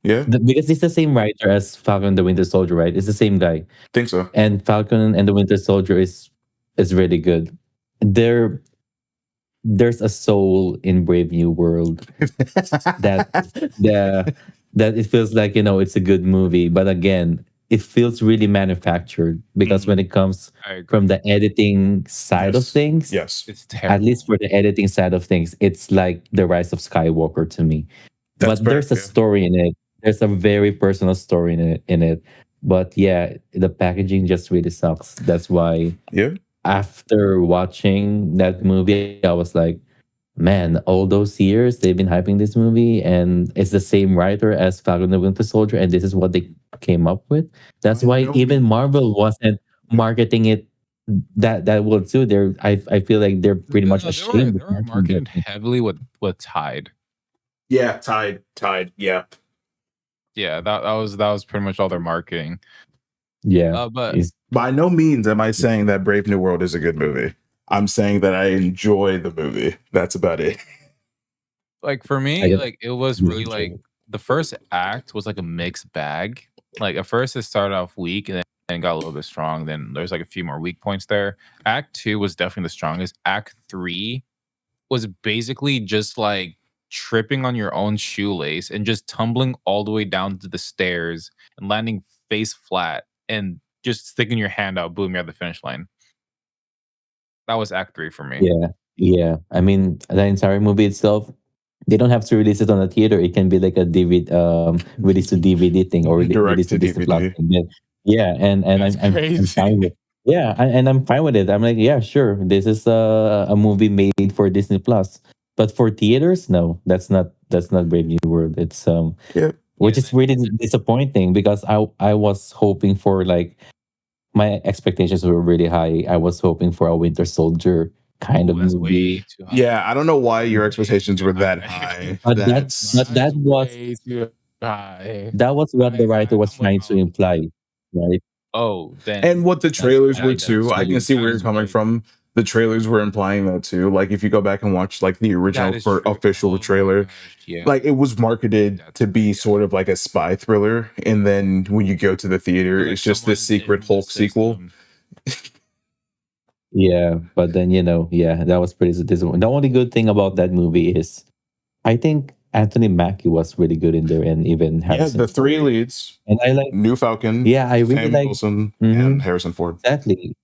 because it's the same writer as Falcon and the Winter Soldier, right? It's the same guy. Think so. And Falcon and the Winter Soldier is really good. There's a soul in Brave New World that it feels like, it's a good movie, but again, it feels really manufactured because when it comes from the editing side of things, it's terrible. At least for the editing side of things, it's like the Rise of Skywalker to me. But there's a story in it. There's a very personal story in it. But yeah, the packaging just really sucks. That's why after watching that movie, I was like, man, all those years they've been hyping this movie, and it's the same writer as Falcon and the Winter Soldier, and this is what they came up with. That's why even Marvel wasn't marketing it that well too. I feel like they're pretty much ashamed. They were marketing heavily with Tide. Yeah, Tide. Yeah. Yeah, that was pretty much all their marketing. Yeah, but by no means am I saying that Brave New World is a good movie. I'm saying that I enjoy the movie. That's about it. Like for me, like it was really like the first act was like a mixed bag. Like at first it started off weak and then got a little bit strong. Then there's like a few more weak points there. Act 2 was definitely the strongest. Act 3 was basically just like tripping on your own shoelace and just tumbling all the way down to the stairs and landing face flat and just sticking your hand out, boom, you're at the finish line. That was Act 3 for me. Yeah, yeah. I mean, the entire movie itself, they don't have to release it on a theater. It can be like a DVD, release to DVD thing, or release Direct to to Disney Plus DVD. thing. Yeah, and That's I'm fine crazy. with. Yeah, and I'm fine with it. I'm like, yeah, sure. This is a movie made for Disney Plus, but for theaters, no, that's not Brave New World. It's Yeah. which is really disappointing because I was hoping for like my expectations were really high. I was hoping for a Winter Soldier kind of Ooh, that's movie. way too high. Yeah, I don't know why your Way expectations too were that high. high. But That's that That's was way too high. what the writer was I'm with trying to Milo. imply, right? Oh, and then what the trailers were too. That's I can really see where that you're is coming way from. The trailers were implying that too. Like if you go back and watch like the that original is true. official Oh my trailer, gosh, yeah. like it was marketed That's to be yeah. sort of like a spy thriller, and then when you go to the theater, Like it's just this someone's secret in the Hulk sequel. system. Yeah, but then yeah, that was pretty disappointing. The only good thing about that movie is I think Anthony Mackie was really good in there, and even Yeah, Harrison the three Ford. leads: And I like, New Falcon, yeah, I really Sam like, Wilson, and mhm, Harrison Ford. exactly.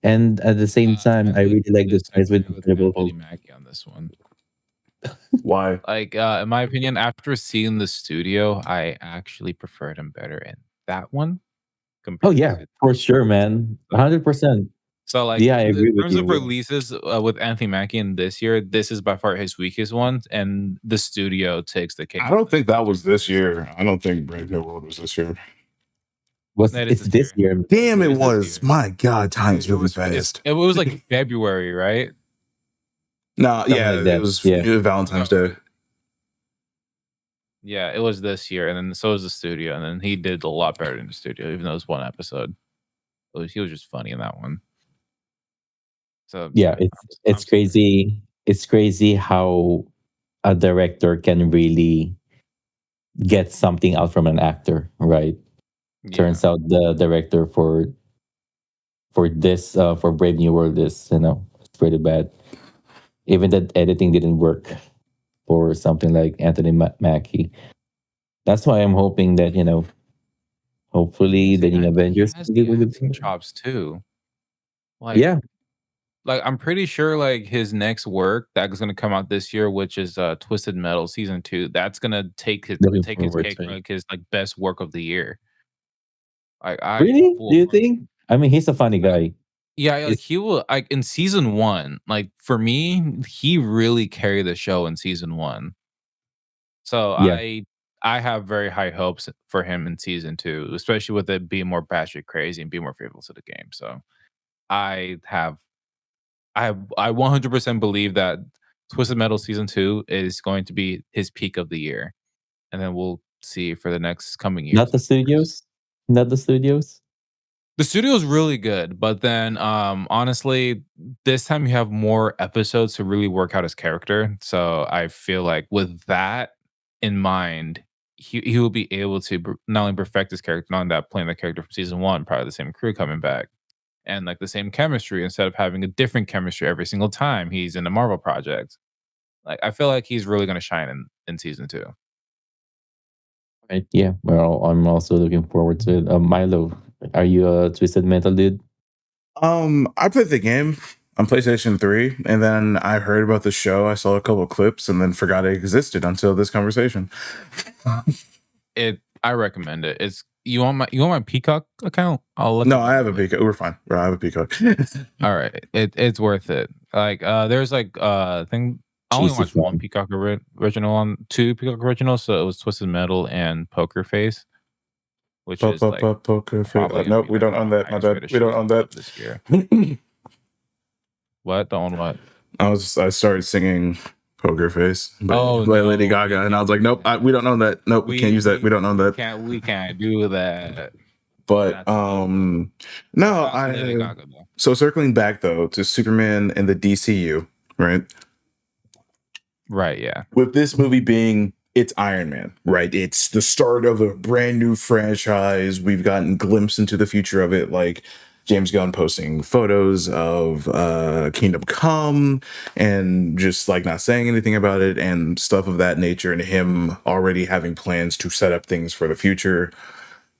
And at the same time, I really like the guys with With Incredible Anthony Hulk. Mackie on this one. Why? Like, in my opinion, after seeing the studio, I actually preferred him better in that one Oh compared yeah, to for sure, man, so 100%. so, like, Yeah, I in agree with terms of you. releases, with Anthony Mackie in this year, this is by far his weakest one, and the studio takes the cake I on don't this think one that in was terms of this this. year. I don't think Brave New World was this year. That is It's this this year. year. Damn, It it is this was. year. My God, time's moving fast. It was, like, February, right? No, Something yeah, like it that. was Yeah. Valentine's Day. Yeah, it was this year, and then so was the studio, and then he did a lot better in the studio, even though it was one episode. He was just funny in that one. So Yeah, yeah, I'm it's surprised. crazy. It's crazy how a director can really get something out from an actor, right? Yeah. Turns out the director for this for Brave New World is, it's pretty bad. Even the editing didn't work for something like Anthony Mackie. That's why I'm hoping that, hopefully the new He Avengers has will be the really acting good. chops too. Like Yeah, I'm pretty sure like his next work that is gonna come out this year, which is Twisted Metal season 2, that's gonna looking take his forward cake to for it. like his like best work of the year. I Really? Do full you think? I mean, he's a funny guy. yeah, like He's, he will like in season 1, like for me, he really carried the show in season 1. So yeah, I have very high hopes for him in season 2, especially with it being more batshit crazy and being more faithful to the game. So I have I 100% believe that Twisted Metal season 2 is going to be his peak of the year, and then we'll see for the next coming not years, the of course. studios, not the studios. The studio's really good, but then, honestly, this time you have more episodes to really work out his character, so I feel like with that in mind, he will be able to not only perfect his character, not only that playing the character from season 1, part of the same crew coming back, and, like, the same chemistry instead of having a different chemistry every single time he's in a Marvel project. Like, I feel like he's really gonna shine in season 2. Right? Yeah. Well, I'm also looking forward to it. Milo, are you a Twisted Metal dude? I played the game on PlayStation 3, and then I heard about the show. I saw a couple clips and then forgot it existed until this conversation. I recommend it. It's you want my Peacock account? I'll let No, you I have download a it. Peacock. We're fine. I have a Peacock. Alright, it's worth it. Like, there's, like, I think I only Jesus, watched 1 man. Peacock original on 2 Peacock originals, so it was Twisted Metal and Poker Face, which is, like, Poker face. probably gonna Nope, be, we like, don't one of own the that. My highest bad. rated We don't shows own of that. this year. What? Don't own what? I started singing Poker Face Oh, by Lady no, we Gaga, and I can't was like, do nope, that. we don't own that. Nope, we can't use that. We don't own that. We can't do that. But That's illegal. But no, shout out to Lady Gaga, though. so circling back though to Superman and the DCU, right? Right, yeah. With this movie being it's Iron Man, right? It's the start of a brand new franchise. We've gotten a glimpse into the future of it, like James Gunn posting photos of Kingdom Come and just like not saying anything about it and stuff of that nature, and him already having plans to set up things for the future.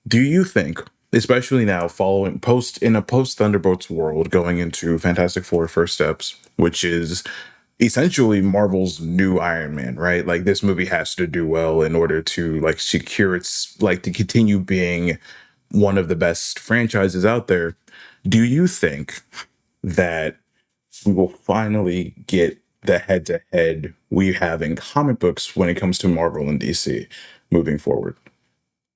Do you think, especially now following post Thunderbolts world, going into Fantastic Four First Steps, which is essentially Marvel's new Iron Man, right? Like this movie has to do well in order to like secure its like to continue being one of the best franchises out there. Do you think that we will finally get the head to head we have in comic books when it comes to Marvel and DC moving forward?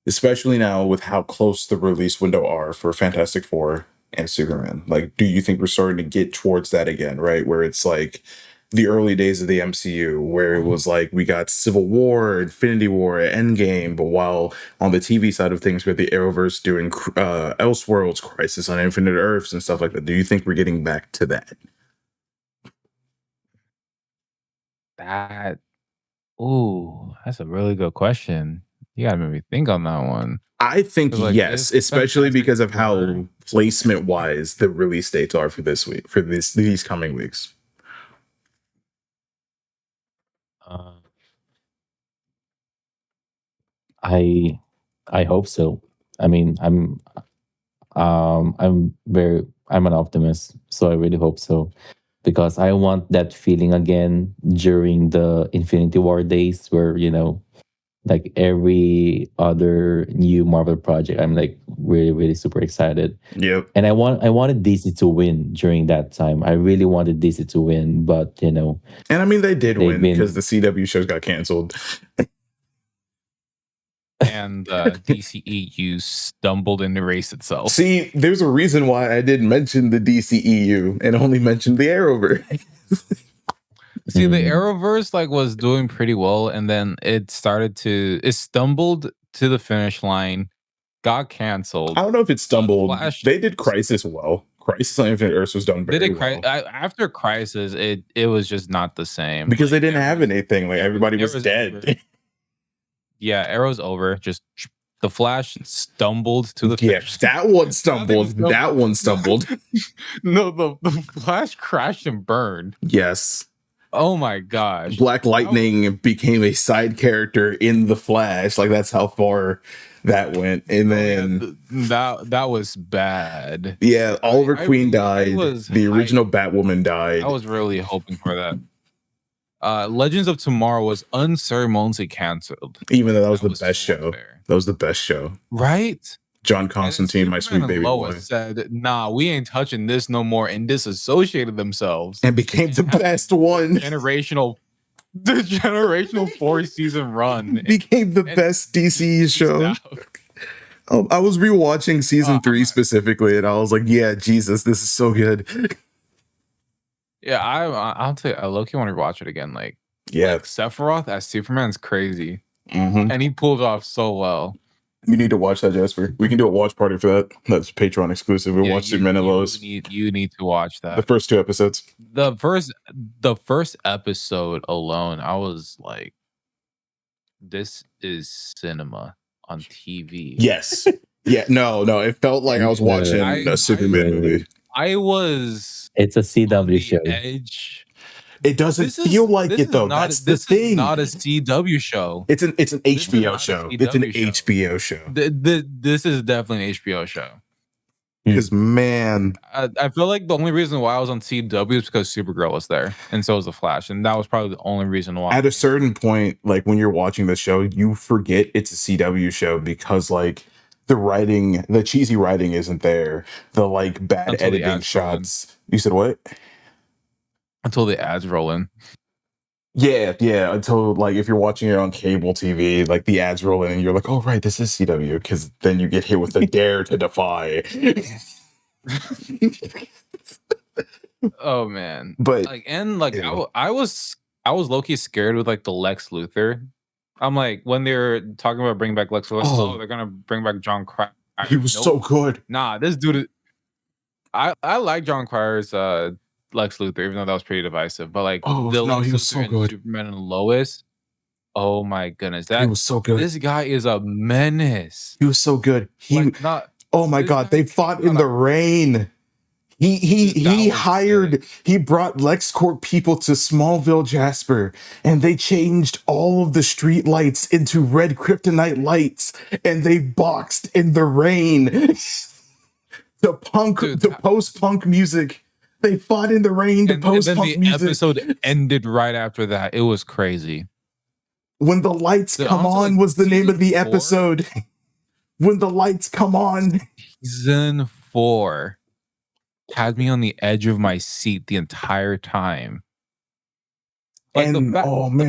Especially now with how close the release window are for Fantastic Four and Superman. Like, do you think we're starting to get towards that again, right? Where it's like the early days of the MCU, where it was like we got Civil War, Infinity War, Endgame, but while on the TV side of things, we had the Arrowverse doing Elseworlds, Crisis on Infinite Earths, and stuff like that. Do you think we're getting back to that? That's a really good question. You gotta make me think on that one. I think 'Cause, like, yes, if especially Fantastic because of Four- how placement wise the release dates are for this week, for these coming weeks. Uh, I hope so. I mean, I'm an optimist, so I really hope so, because I want that feeling again during the Infinity War days, where like every other new Marvel project, I'm like really, really super excited. Yep. And I wanted DC to win during that time. I really wanted DC to win, but And I mean they did they've win been- because the CW shows got canceled. and DCEU stumbled and erased itself. See, there's a reason why I didn't mention the DCEU and only mentioned the Arrowverse. See, the Arrowverse like was doing pretty well, and then it stumbled to the finish line, got canceled. I don't know if it stumbled. Flash- They did Crisis well. Crisis on Infinite Earths was done very well. After Crisis, it was just not the same Because they didn't have anything. Like everybody was dead. Over. Yeah, Arrow's over. Just the Flash stumbled to the finish. That one stumbled. That one stumbled. No, the Flash crashed and burned. Yes. Oh my gosh. Black Lightning became a side character in the Flash. Like that's how far that went. And then that was bad. Yeah, Oliver Queen died. The original Batwoman died. I was really hoping for that. Legends of Tomorrow was unceremoniously canceled. Even though that was the best show. That was the best show. Right? John Constantine, my sweet baby boy. said, "Nah, we ain't touching this no more," and disassociated themselves and became the best one. The generational 4-season run became the best DC show. I was rewatching season 3 specifically, and I was like, "Yeah, Jesus, this is so good." Yeah, I'll tell you, I low-key want to watch it again. Like Sephiroth as Superman's crazy, and he pulled it off so well. You need to watch that, Jasper. We can do a watch party for that. That's Patreon exclusive. We'll watch Superman and Lois. You need to watch that. The first 2 episodes. The first episode alone, I was like, "This is cinema on TV." Yes. Yeah. No. It felt like I was watching a Superman movie. It's a CW show. Edge. It doesn't feel like it though. That's the thing. Is not a CW show. It's an HBO show. It's an HBO show. This is definitely an HBO show. Because man, I feel like the only reason why I was on CW is because Supergirl was there, and so was the Flash, and that was probably the only reason why. At a certain point, like when you're watching the show, you forget it's a CW show because like the writing, the cheesy writing isn't there. The like bad editing shots. You said what? Until the ads roll in. Yeah. Until like if you're watching it on cable TV, like the ads roll in and you're like, oh right, this is CW, because then you get hit with the Dare to Defy. Oh man. But like I was low-key scared with like the Lex Luthor. I'm like, when they're talking about bringing back Lex Luthor, they're gonna bring back John Cryer. He was so good. Nah, this dude I like John Cryer's Lex Luthor, even though that was pretty divisive. But like he was so good. Superman and Lois, Oh my goodness, He was so good. this guy is a menace. He was so good. Like, not Oh my this god, guy they fought in the rain. He brought LexCorp people to Smallville, Jasper, and they changed all of the street lights into red kryptonite lights, and they boxed in the rain. The post-punk music. They fought in the rain to post-punk music. The episode ended right after that. It was crazy. When the lights come on was the name of the episode. When the lights come on. Season 4 had me on the edge of my seat the entire time. Like, and the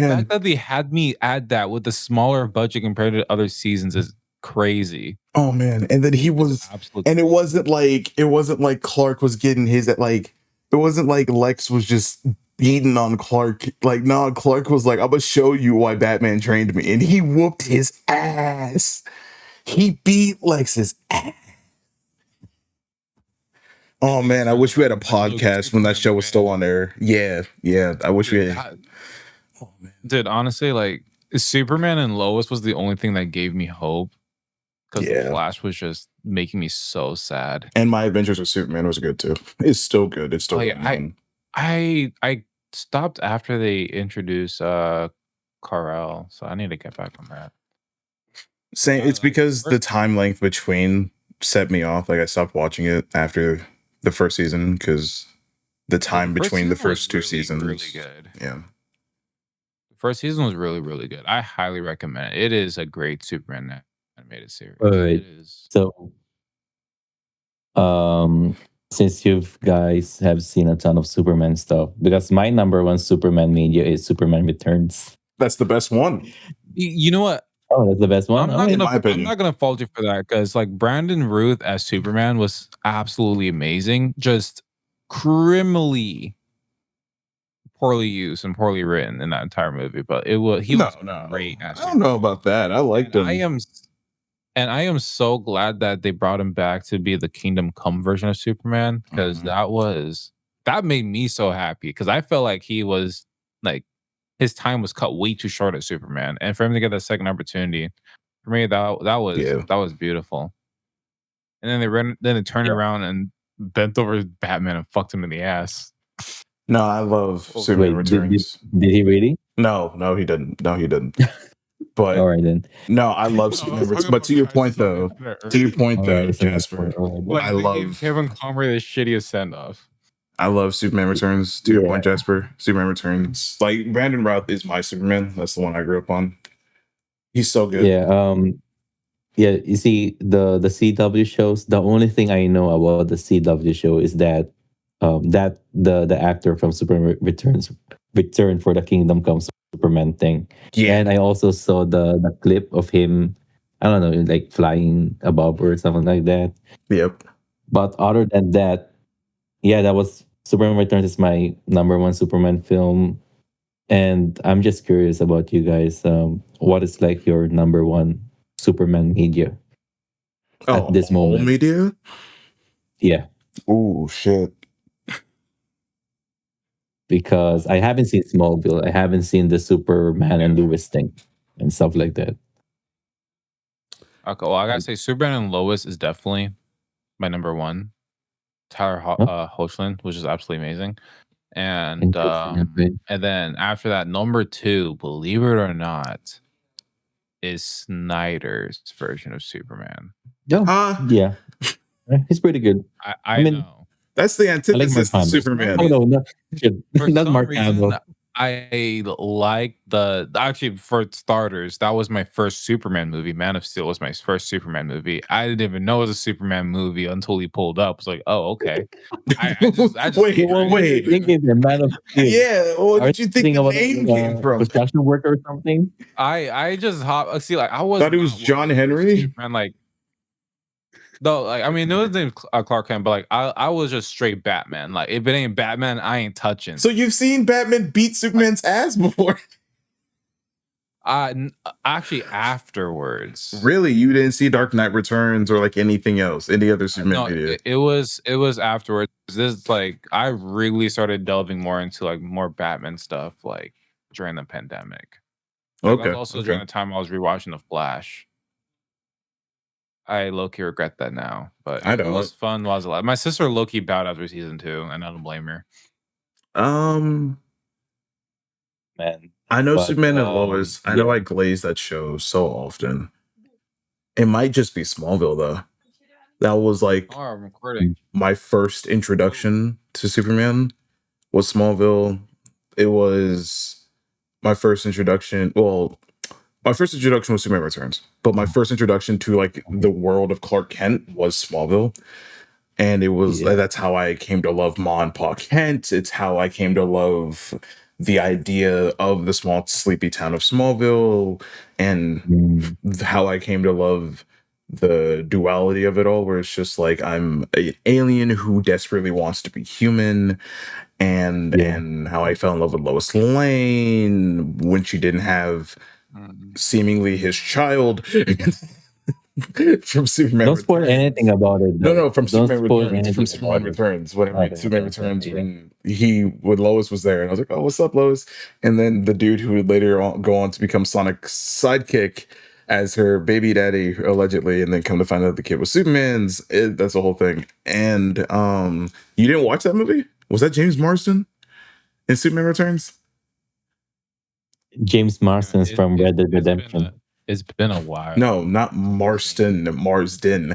fact that they had me add that with the smaller budget compared to other seasons is crazy. Oh man, and then he was, and it wasn't like Clark was getting his at like, it wasn't like Lex was just beating on Clark. Like, no, Clark was like, I'm gonna show you why Batman trained me, and he whooped his ass. He beat Lex's ass. Oh man, I wish we had a podcast when that show was still on air. Yeah, I wish we had. Oh man, dude, honestly, like Superman and Lois was the only thing that gave me hope. Because the Flash was just making me so sad. And My Adventures with Superman was good too. It's still good. It's still good. I stopped after they introduced Kal-El, so I need to get back on that. Same. It's because the time length between set me off. Like I stopped watching it after the first season because the time between the first two seasons really good. Yeah. The first season was really, really good. I highly recommend it. It is a great Superman animated series. It is. So, since you guys have seen a ton of Superman stuff, because my number one Superman media is Superman Returns. That's the best one. You know what? Oh, that's the best one. I'm not gonna fault you for that because like Brandon Routh as Superman was absolutely amazing. Just criminally poorly used and poorly written in that entire movie, but he was great. I don't know about that. I liked him. I am so glad that they brought him back to be the Kingdom Come version of Superman because that made me so happy because I felt like he was like his time was cut way too short as Superman, and for him to get that second opportunity, for me that was beautiful. And then they turned around and bent over Batman and fucked him in the ass. No, I love Superman Returns. Did he really? No, he didn't. But all right then. No, I love Superman Returns. But to your point though, Jasper, I love Kevin Conroy the shittiest send off. I love Superman Returns. To your point, Jasper, Superman Returns. Like Brandon Routh is my Superman. That's the one I grew up on. He's so good. Yeah. Yeah. You see, the CW shows. The only thing I know about the CW show is that that the actor from Superman Returns returned for the Kingdom Come Superman thing. Yeah. And I also saw the clip of him. I don't know, like flying above or something like that. Yep. But other than that, yeah, that was Superman Returns is my number one Superman film. And I'm just curious about you guys. What is like your number one Superman media at this moment? Media? Yeah. Oh, shit. Because I haven't seen Smallville. I haven't seen the Superman and Lois thing and stuff like that. Okay, well, I gotta say Superman and Lois is definitely my number one. Tyler Hoechlin, which is absolutely amazing. And then after that, number 2, believe it or not, is Snyder's version of Superman. Yeah. He's pretty good. I mean, know. That's the antithesis of Superman. Oh, no, not Mark Hamill. I like actually, for starters, that was my first Superman movie. Man of Steel was my first Superman movie. I didn't even know it was a Superman movie until he pulled up. I was like, oh, okay. I just wait. Man of Steel. Yeah, what did you think the name came from? Construction worker or something? I just see, like, I thought it was John Henry. Superman, like, though, like, I mean, it was named Clark Kent, but like, I was just straight Batman. Like, if it ain't Batman, I ain't touching. So you've seen Batman beat Superman's ass before? Actually, afterwards. Really, you didn't see Dark Knight Returns or like anything else, any other Superman video? It was afterwards. This like I really started delving more into like more Batman stuff like during the pandemic. That was Okay, also during okay. the time I was rewatching The Flash. I low-key regret that now, but I it was don't. fun while I was alive. My sister low-key bowed after season 2, and I don't blame her. Um, man. I know But Superman and Lois. I yeah, know I glaze that show so often. It might just be Smallville though. That was like Oh, I'm recording. my first introduction to Superman was Smallville. It was my first introduction. Well, my first introduction was Superman Returns, but my first introduction to like the world of Clark Kent was Smallville. And it was yeah, that's how I came to love Ma and Pa Kent. It's how I came to love the idea of the small sleepy town of Smallville, and mm, how I came to love the duality of it all, where it's just like I'm an alien who desperately wants to be human, yeah. and how I fell in love with Lois Lane when she didn't have Mm. seemingly his child from Superman Don't spoil anything Returns. about it, No, though. no, from Don't Superman spoil Returns. From anything Superman about it. Returns. When I read Okay, Superman okay, okay, Returns, yeah. when he when Lois was there, and I was like, "Oh, what's up, Lois?" And then the dude who would later go on to become Sonic's sidekick as her baby daddy, allegedly, and then come to find out the kid was Superman's. That's the whole thing. And you didn't watch that movie? Was that James Marsden in Superman Returns? James Yeah, Marsden's from Red Dead it's been Redemption. a while. No, not Marston. Marsden.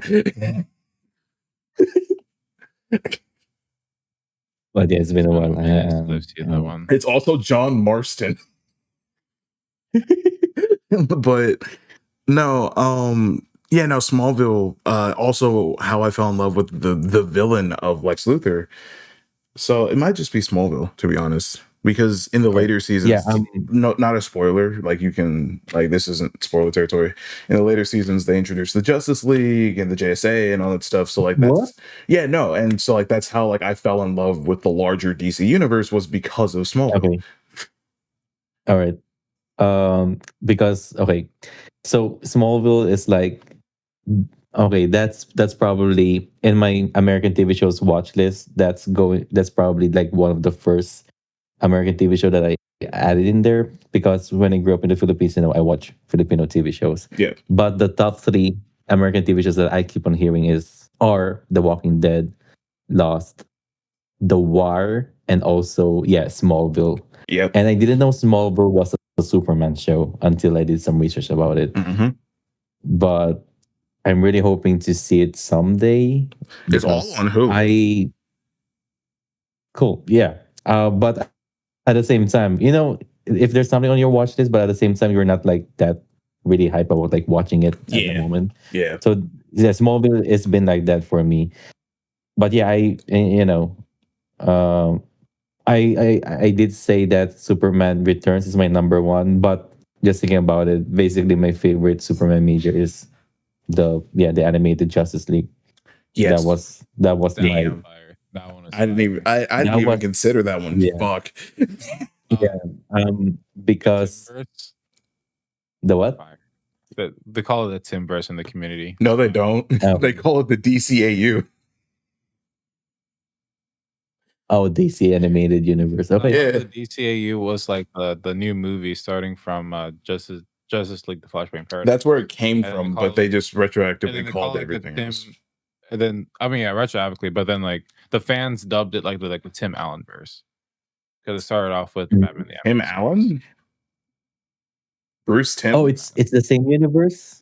But yeah, it's been It's a been a while. minute since I've seen that one. It's also John Marston. But no, yeah, no, Smallville, also how I fell in love with the villain of Lex Luthor. So it might just be Smallville, to be honest. Because in the Okay. later Yeah, seasons, no, not a spoiler, like you can, like, this isn't spoiler territory. In the later seasons, they introduced the Justice League and the JSA and all that stuff. So like what? yeah, no, and so like that's how like I fell in love with the larger DC universe, was because of Smallville. Okay. All right. Because okay, so Smallville is like okay, that's probably in my American TV shows watch list. That's probably like one of the first American TV show that I added in there because when I grew up in the Philippines, I watch Filipino TV shows. Yeah. But the top three American TV shows that I keep on hearing are The Walking Dead, Lost, The Wire, and also Smallville. Yep. And I didn't know Smallville was a Superman show until I did some research about it. Mm-hmm. But I'm really hoping to see it someday. It's all on Hulu. Cool, yeah. But at the same time, if there's something on your watch list, but at the same time, you're not like that really hype about like watching it at the moment. Yeah. So Smallville has been like that for me. But yeah, um, I did say that Superman Returns is my number one, but just thinking about it, basically my favorite Superman major is the animated Justice League. Yes. That was That my one was fire. That one was I didn't even I That didn't even was- consider that one. yeah. Fuck. Because Timverse, the what? fire. They call it the Timverse in the community. No, they don't. Oh. They call it the DCAU. Oh, DC animated universe. I Okay. Yeah. thought the DCAU was like the new movie starting from Justice League: The Flashpoint Paradox. That's where it came And from, they but call they it- just and then retroactively they called call it the everything Tim. else. And then retroactively, but then like the fans dubbed it like the Tim Allen verse because it started off with Batman the Tim Animated Series. Allen? Bruce Tim? Oh, it's the same universe.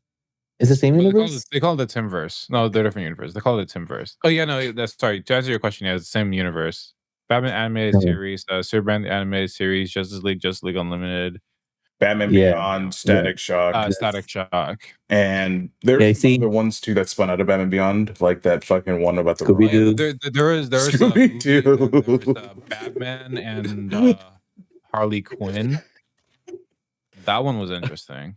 It's the same But universe. they call it the Timverse. No, they're different universe. They call it the Timverse. Oh yeah, no, that's sorry. To answer your question, yeah, it's the same universe. Batman animated Okay. series, Superman the animated series, Justice League Unlimited, Batman Yeah. Beyond, Static Shock. Static Shock. And there's Yeah, I some see. other ones too that spun out of Batman Beyond, like that fucking one about the Scooby-Doo. Oh, yeah, there was a movie, there was Batman and Harley Quinn. That one was interesting.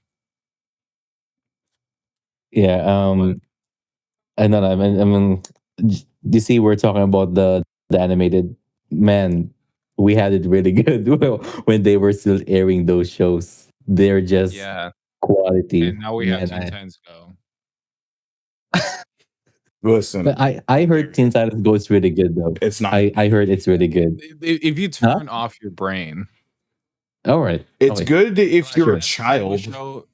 Yeah. I know. I mean, you see, we're talking about the animated. Man, we had it really good when they were still airing those shows. They're just Yeah, quality. and now we have Teen Man, Titans Go. Listen, But I heard Teen Titans Go is really good though. it's not. I heard it's really good. If you turn off your brain, All right. It's good if Like, you're a this type of child. show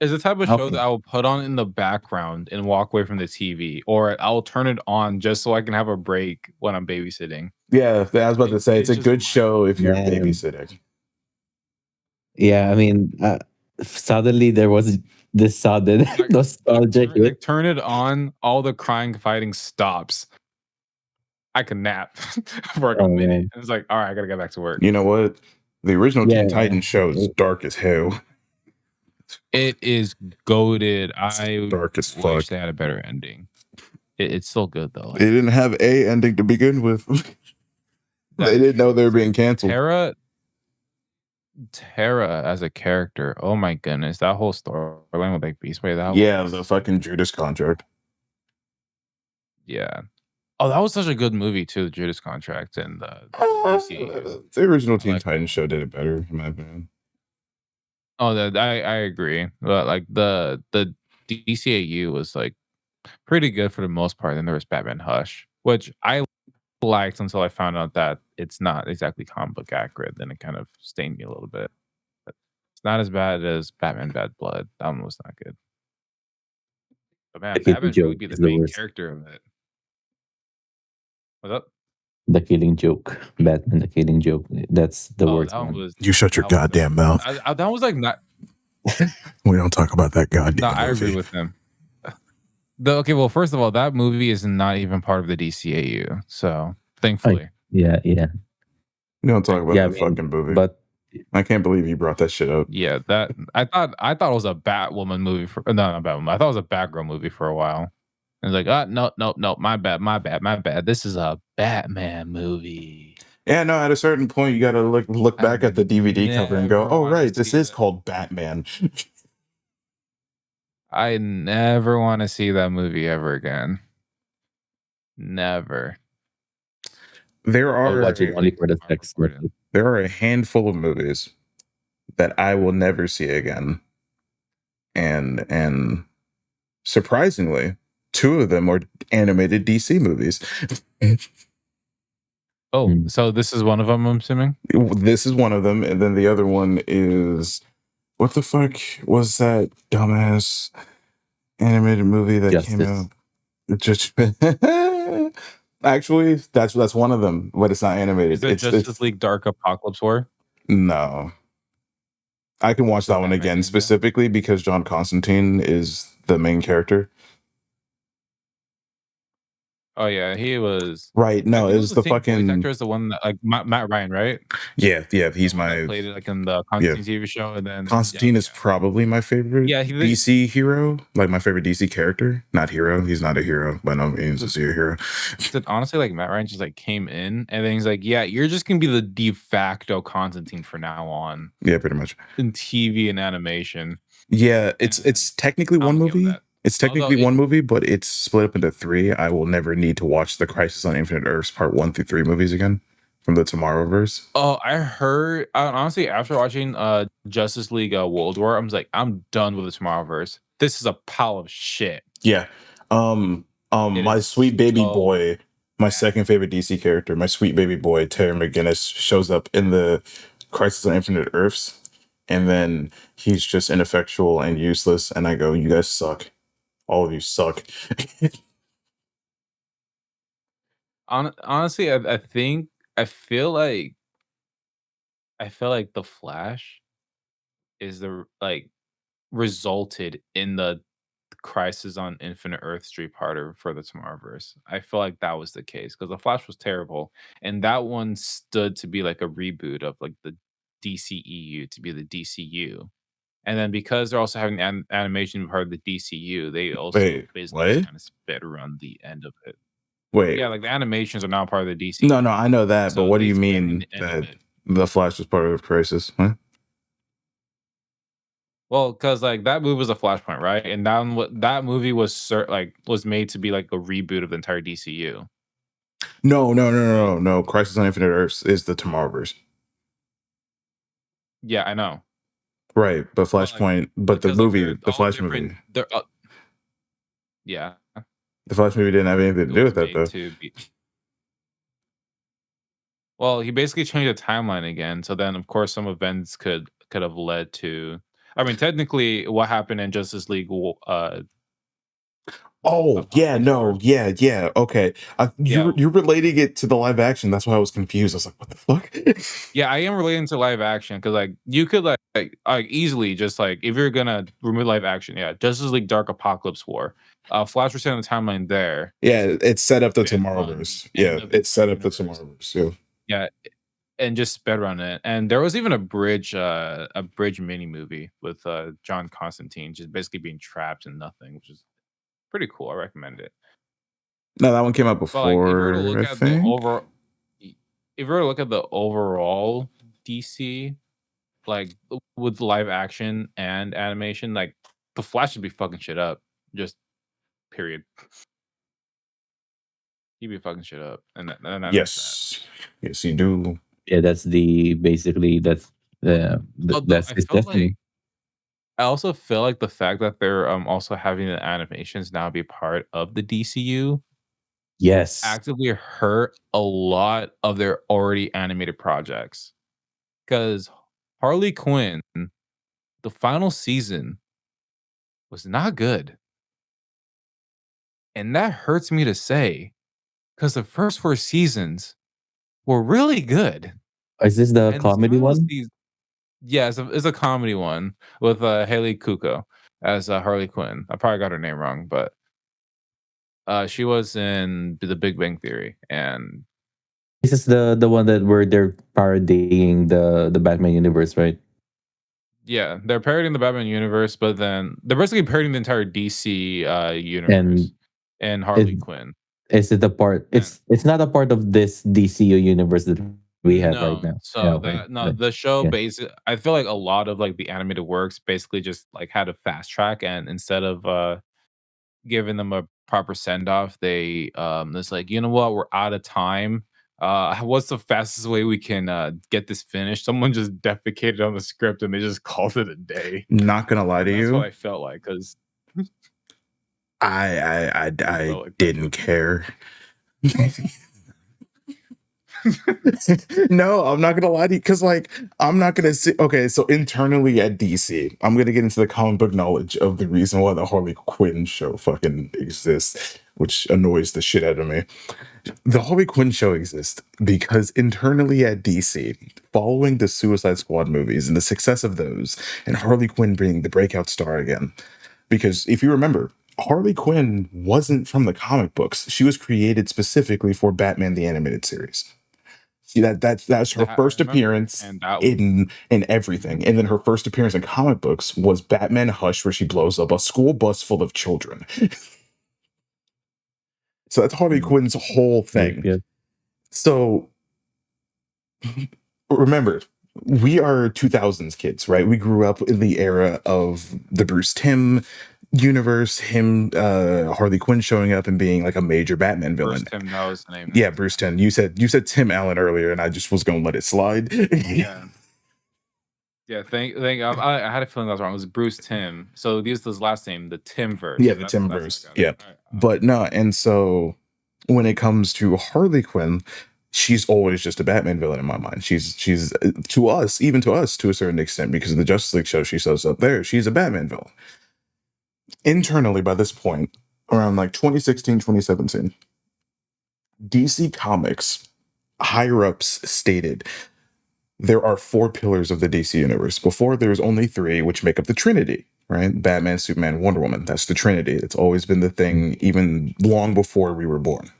is the type of show Okay. that I will put on in the background and walk away from the TV, or I'll turn it on just so I can have a break when I'm babysitting. Yeah, I was about to say it's It's a just good show if you're Man. babysitting. Yeah, I mean, suddenly there was this sudden nostalgia hit. turn it on, all the crying fighting stops. I can nap for like a Oh, minute. man. And it's like, all right, I gotta get back to work. You know what? The original Teen Yeah. Titans show is dark as hell. It is goated. I Dark as wish fuck. they had a better ending. It's still good though. They didn't have a ending to begin with. They didn't know they were being canceled. Terra as a character. Oh my goodness, that whole storyline with like Beast Boy. The fucking Judas Contract. Yeah. Oh, that was such a good movie too. The Judas Contract and the DCAU. The original Teen Titans show did it better, in my opinion. Oh, I agree. But like the DCAU was like pretty good for the most part. Then there was Batman Hush, which I liked until I found out that it's not exactly comic book accurate. Then it kind of stained me a little bit. But it's not as bad as Batman Bad Blood. That one was not good. But man, The Killing Batman should really Joke be the is the main worst. character of it. What's up? The Killing Joke. Batman, The Killing Joke. That's the worst That one. was You shut your that was goddamn bad. mouth. That was like not. We don't talk about that goddamn No, I movie. agree with him. Okay, well, first of all, that movie is not even part of the DCAU, so thankfully. Yeah. We don't talk about that fucking movie. But I can't believe you brought that shit up. Yeah, that I thought it was a Batwoman movie for no, not Batwoman. I thought it was a Batgirl movie for a while. And it's like, no, my bad. This is a Batman movie. Yeah, no, at a certain point you gotta look back at the DVD cover and go, oh right, this is called Batman. I never want to see that movie ever again. Never. There I'll are watch it only for the sex. there are a handful of movies that I will never see again. And surprisingly, two of them are animated DC movies. So this is one of them, I'm assuming? This is one of them, and then the other one is what the fuck was that dumbass animated movie that came out? Just actually, that's one of them, but it's not animated. Is it Justice League Dark Apocalypse War? No. I can watch that one again specifically because John Constantine is the main character. Oh yeah, he was right. No, it was the fucking actor is the one that like Matt Ryan, right? Yeah, he's my played it like in the Constantine TV show, and then Constantine is probably my favorite DC hero, like my favorite DC character. Not hero. He's not a hero by no means. Is he a hero? Honestly, like Matt Ryan just like came in, and then he's like, "Yeah, you're just gonna be the de facto Constantine for now on." Yeah, pretty much in TV and animation. Yeah, it's technically one movie. It's technically one movie, but it's split up into three. I will never need to watch the Crisis on Infinite Earths Part 1 through 3 movies again from the Tomorrowverse. Oh, I heard. Honestly, after watching Justice League World War, I'm like, I'm done with the Tomorrowverse. This is a pile of shit. Yeah. My sweet baby boy, my second favorite DC character, my sweet baby boy, Terry McGinnis, shows up in the Crisis on Infinite Earths, and then he's just ineffectual and useless. And I go, you guys suck. All of you suck. Honestly, I feel like the Flash is the resulted in the Crisis on Infinite Earths 3-parter for the Tomorrowverse. I feel like that was the case because the Flash was terrible, and that one stood to be like a reboot of like the DCEU to be the DCU. And then because they're also having animation part of the DCU, they also basically just kind of spit around the end of it. Yeah, like the animations are now part of the DCU. No, I know that, but what do you mean that the Flash was part of Crisis? Huh? Well, because like that movie was a Flashpoint, right? And that movie was was made to be like a reboot of the entire DCU. No. Crisis on Infinite Earths is the Tomorrowverse. Yeah, I know. Right, but Flashpoint, but the movie, the Flash movie. Yeah. The Flash movie didn't have anything to do with that, though. Well, he basically changed the timeline again. So then, of course, some events could have led to. I mean, technically, what happened in Justice League Oh, yeah, Apocalypse no, Wars? yeah, okay. Yeah, You're relating it to the live action. That's why I was confused. I was like, what the fuck? yeah, I am relating to live action because like you could like easily just like if you're gonna remove live action, yeah, Justice League Dark Apocalypse War, Flash reset the timeline there, Yeah, it set up the been fun. Tomorrowverse. End Yeah, of it set up the universe, Tomorrowverse. Yeah. yeah, and just sped run it. And there was even a bridge mini movie with John Constantine just basically being trapped in nothing, which is pretty cool. I recommend it. No, that one came out But like if you were to before, look I at the think. over if you were to look at the overall DC, like with live action and animation, like the Flash would be fucking shit up. Just period. He'd be fucking shit up. And that's that. Yes. Yes, you do. Yeah, that's the basically Although that's his destiny. I also feel like the fact that they're also having the animations now be part of the DCU Yes. actively hurt a lot of their already animated projects. Because Harley Quinn, the final season was not good. And that hurts me to say because the first 4 seasons were really good. Is this the And this comedy final one? season, yeah, it's a comedy one with Haley Kuko as Harley Quinn. I probably got her name wrong, but she was in The Big Bang Theory, and This is the one that where they're parodying the Batman universe, right? yeah, they're parodying the Batman universe, but then they're basically parodying the entire DC universe And and it Harley Quinn. is it a part? And It's not a part of this DCU universe that we have right no, now. Yeah, so okay. that no, Right. the show Yeah. I feel like a lot of like the animated works basically just like had a fast track, and instead of giving them a proper send off, they it's like, you know what, we're out of time. What's the fastest way we can get this finished? Someone just defecated on the script and they just called it a day. Not gonna lie to And that's what you. I felt like because I I felt like that. didn't care. No, I'm not gonna lie to you because, like, I'm not gonna see. Okay, so internally at DC, I'm gonna get into the comic book knowledge of the reason why the Harley Quinn show fucking exists, which annoys the shit out of me. The Harley Quinn show exists because internally at DC, following the Suicide Squad movies and the success of those, and Harley Quinn being the breakout star again. Because if you remember, Harley Quinn wasn't from the comic books. She was created specifically for Batman the Animated Series. See that's her That I first remember, appearance and that was in everything. And then her first appearance in comic books was Batman Hush, where she blows up a school bus full of children. So that's Harley Quinn's whole Yep, thing. yep. So remember, we are 2000s kids, right? We grew up in the era of the Bruce Timm universe, him Harley Quinn showing up and being like a major Batman Bruce villain. Timm. That was the name. Yeah, Bruce Timm. You said Tim Allen earlier, and I just was gonna let it slide. Yeah. Yeah, I had a feeling that was wrong. It was Bruce Timm. So he used his last name, the Yeah, Timverse. the That's how Timverse. I got it. Yeah. All right. But no, and so when it comes to Harley Quinn, she's always just a Batman villain in my mind. She's to us, even to us, to a certain extent, because of the Justice League show she shows up there. She's a Batman villain. Internally, by this point, around like 2016, 2017, DC Comics higher ups stated there are 4 pillars of the DC universe. Before, there was only 3, which make up the Trinity, right? Batman, Superman, Wonder Woman. That's the Trinity. It's always been the thing, even long before we were born.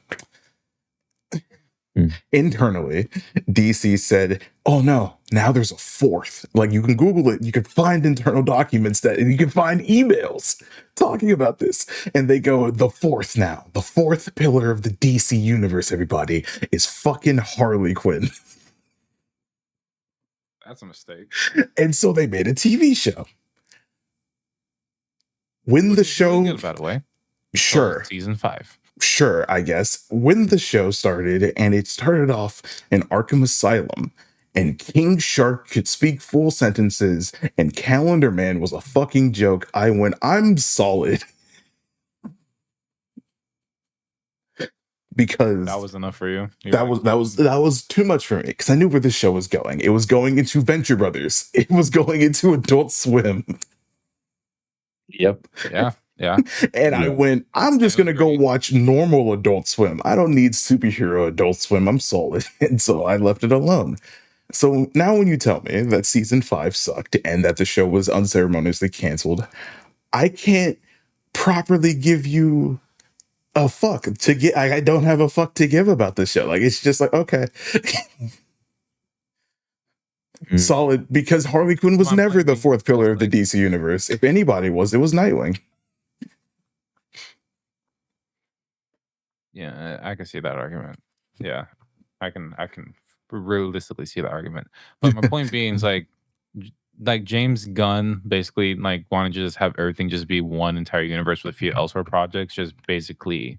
Internally, DC said, oh no, now there's a 4th. Like, you can Google it, you can find internal documents and you can find emails talking about this. And they go, the 4th now. The 4th pillar of the DC universe, everybody, is fucking Harley Quinn. That's a mistake. And so they made a TV show. When the show, really good, by the way. Sure, season 5. Sure, I guess. When the show started, and it started off in Arkham Asylum, and King Shark could speak full sentences, and Calendar Man was a fucking joke, I went, I'm solid. because That was enough for you. that was too much for me because I knew where this show was going. It was going into Venture Brothers. It was going into Adult Swim. Yep. Yeah. And I went, I'm just going to go watch normal Adult Swim. I don't need superhero Adult Swim. I'm solid. And so I left it alone. So now when you tell me that season 5 sucked and that the show was unceremoniously canceled, I can't properly give you a fuck to get. I don't have a fuck to give about this show. Like, it's just like, okay. Solid, because Harley Quinn was never the fourth pillar of the DC universe. If anybody was, it was Nightwing. Yeah, I can see that argument. Yeah, I can realistically see the argument. But my point being is like James Gunn basically like wanted to just have everything just be one entire universe with a few elsewhere projects. Just basically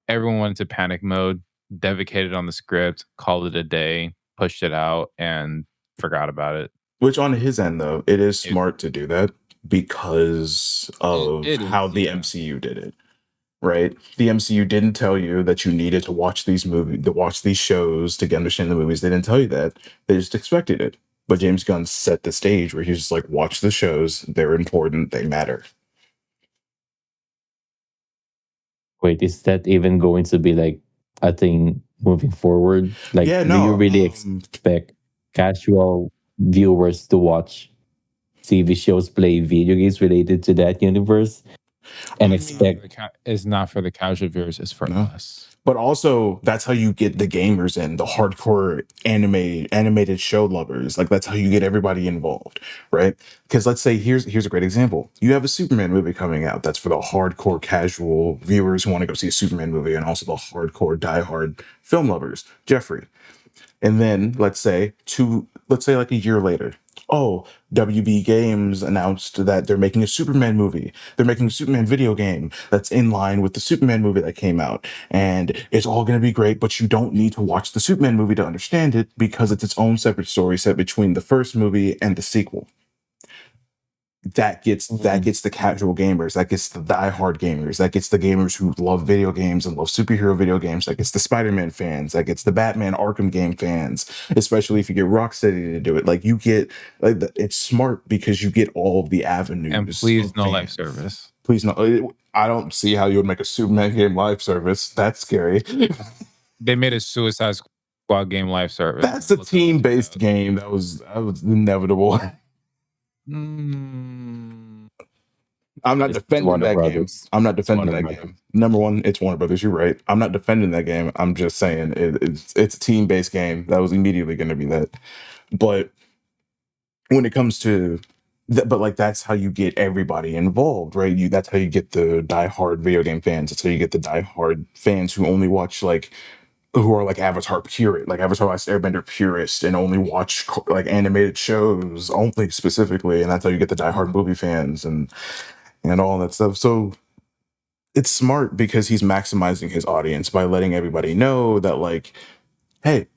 everyone went into panic mode, defecated on the script, called it a day, pushed it out, and forgot about it. Which on his end, though, it is smart to do that because of how the MCU did it. Right? The MCU didn't tell you that you needed to watch these movies, to watch these shows to understand the movies. They didn't tell you that. They just expected it. But James Gunn set the stage where he's just like, watch the shows. They're important. They matter. Wait, is that even going to be like a thing moving forward? Like, do you really expect casual viewers to watch TV shows, play video games related to that universe? And expect it's not for the casual viewers, it's for us. But also, that's how you get the gamers in, the hardcore animated show lovers. Like, that's how you get everybody involved, right? Because let's say here's a great example. You have a Superman movie coming out that's for the hardcore casual viewers who want to go see a Superman movie, and also the hardcore diehard film lovers, Jeffery. And then let's say like a year later, WB Games announced that they're making a Superman movie. They're making a Superman video game that's in line with the Superman movie that came out. And it's all going to be great, but you don't need to watch the Superman movie to understand it because it's its own separate story set between the first movie and the sequel. That gets the casual gamers, that gets the diehard gamers, that gets the gamers who love video games and love superhero video games, that gets the Spider-Man fans, that gets the Batman Arkham game fans, especially if you get Rocksteady to do it. Like, you get, like, it's smart because you get all of the avenues. And please no live service. Please no. I don't see how you would make a Superman game live service. That's scary. They made a Suicide Squad game live service. That's a team-based game. That was inevitable. Mm. I'm not defending that game. I'm not defending that game. Number one, it's Warner Brothers. You're right. I'm not defending that game. I'm just saying it's a team-based game. That was immediately going to be that. But when it comes to but like, that's how you get everybody involved, right? That's how you get the diehard video game fans. That's how you get the diehard fans who only watch who are like Avatar purist, like Avatar Last Airbender purist, and only watch like animated shows only specifically, and that's how you get the diehard movie fans and all that stuff. So it's smart because he's maximizing his audience by letting everybody know that, like, hey,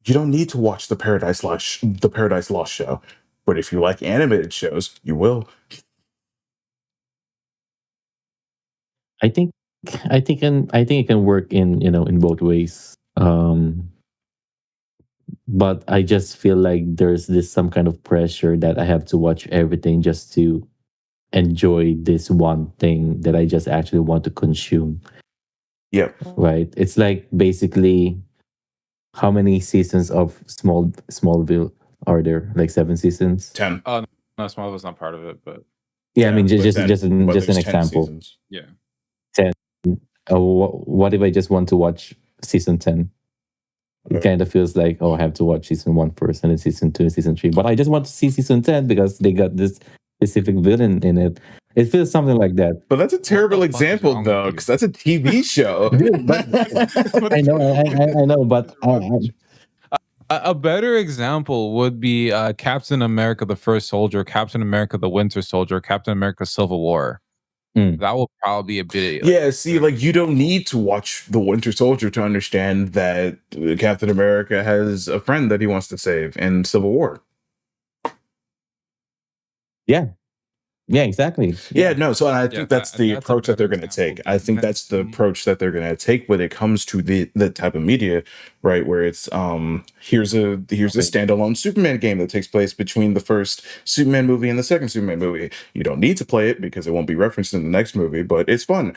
you don't need to watch the Paradise Lost show, but if you like animated shows, you will. I think it can work in both ways. But I just feel like there's some kind of pressure that I have to watch everything just to enjoy this one thing that I just actually want to consume. Yep. Right. It's like, basically, how many seasons of Smallville are there? Like 7 seasons? 10. Oh no, Smallville's not part of it, but yeah, I mean, just an example. Seasons. Yeah. 10. What if I just want to watch season 10? It kind of feels like, I have to watch season 1 first, and then season 2 and season 3. But I just want to see season 10 because they got this specific villain in it. It feels something like that. But that's a terrible example, though, because that's a TV show. Dude, but I know, but a better example would be Captain America: The First Soldier, Captain America: The Winter Soldier, Captain America: Civil War. That will probably be a bit. Yeah, see, like, you don't need to watch The Winter Soldier to understand that Captain America has a friend that he wants to save in Civil War. Yeah. Yeah, exactly. Yeah, no. So I think that's the that's a approach that better they're going to example take. I think than that's the approach that they're going to take when it comes to the type of media, right? Where it's here's a standalone Superman game that takes place between the first Superman movie and the second Superman movie. You don't need to play it because it won't be referenced in the next movie, but it's fun.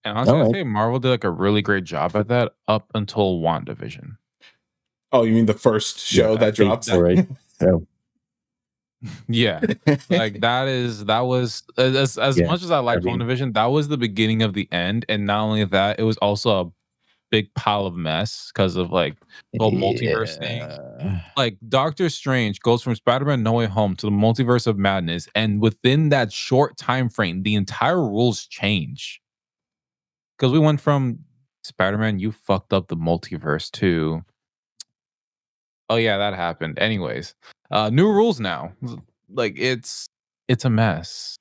And honestly, All I right. say Marvel did like a really great job at that up until WandaVision. Oh, you mean the first Yeah, show I that think dropped? all right. So, Yeah. Like that was as yeah, much as I I liked mean, WandaVision, that was the beginning of the end. And not only that, it was also a big pile of mess because of like the whole multiverse thing. yeah. Like Doctor Strange goes from Spider-Man No Way Home to the multiverse of madness, and within that short time frame, the entire rules change. Because we went from Spider-Man, you fucked up the multiverse to oh yeah, that happened. Anyways, new rules now. Like it's a mess.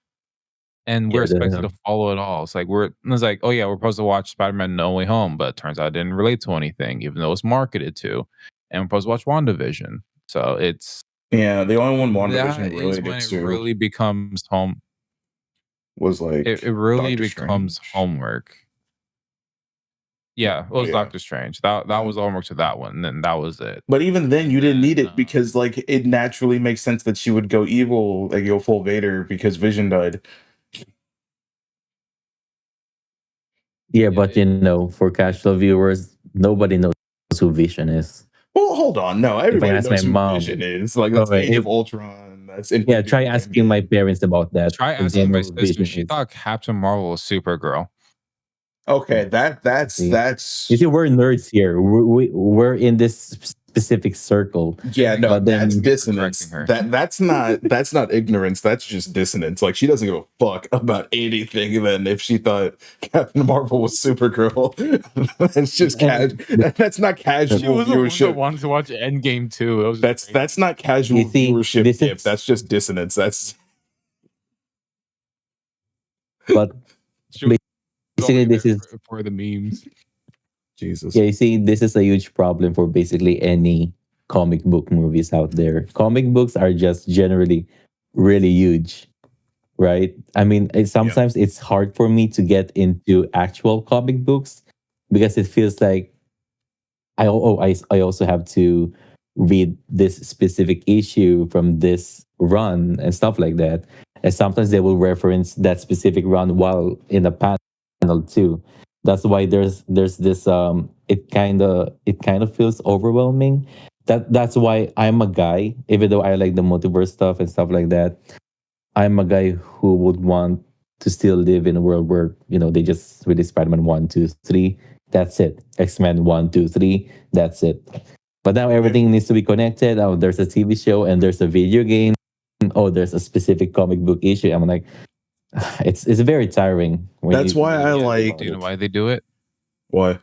And we're Yeah, expected to follow it all. It's like, oh yeah, we're supposed to watch Spider-Man No Way Home, but it turns out it didn't relate to anything, even though it's marketed to. And we're supposed to watch WandaVision. So it's Yeah, the only one that WandaVision is when related it to really becomes home. was It like really Doctor becomes Strange. homework. Yeah, it Oh was yeah. Doctor Strange. That was homework to that one, and then that was it. But even then, you didn't need And it because like it naturally makes sense that she would go evil, like go full Vader because Vision died. yeah, yeah, but you know, for casual viewers, nobody knows who Vision is. Well, hold on, no, If I everybody ask my knows who mom, Vision is. Like all that's right, Age of Ultron, that's yeah, Infinity try War, asking my Endgame. parents about that try if they asking know my who sister. Vision She is. thought Captain Marvel was Supergirl. Okay, Mm. that's See, you see, we're nerds here. We're in this specific circle, yeah, Thank no, but you. that's Thank then you for correcting dissonance. her. That's not ignorance. That's just dissonance. Like she doesn't give a fuck about anything. Then if she thought Captain Marvel was Supergirl, that's just and That's not She casual was the one that viewership. wanted to watch Endgame too. It was just That's crazy. not you casual see, viewership this gift. is That's just dissonance. That's but She was basically only this there is for the memes. Jesus. yeah. You see, this is a huge problem for basically any comic book movies out there. Comic books are just generally really huge, right? I mean, Yeah. sometimes it's hard for me to get into actual comic books because it feels like I also have to read this specific issue from this run and stuff like that. And sometimes they will reference that specific run while in a panel too. That's why there's this it kind of feels overwhelming. That's why I'm a guy, even though I like the multiverse stuff and stuff like that. I'm a guy who would want to still live in a world where, they just release Spider-Man 1, 2, 3. That's it. X-Men 1, 2, 3. That's it. But now Yeah. everything needs to be connected. Oh, there's a TV show and there's a video game. Oh, there's a specific comic book issue. I'm like, it's very tiring when That's you why I think like Do about you know it. why they do it? what?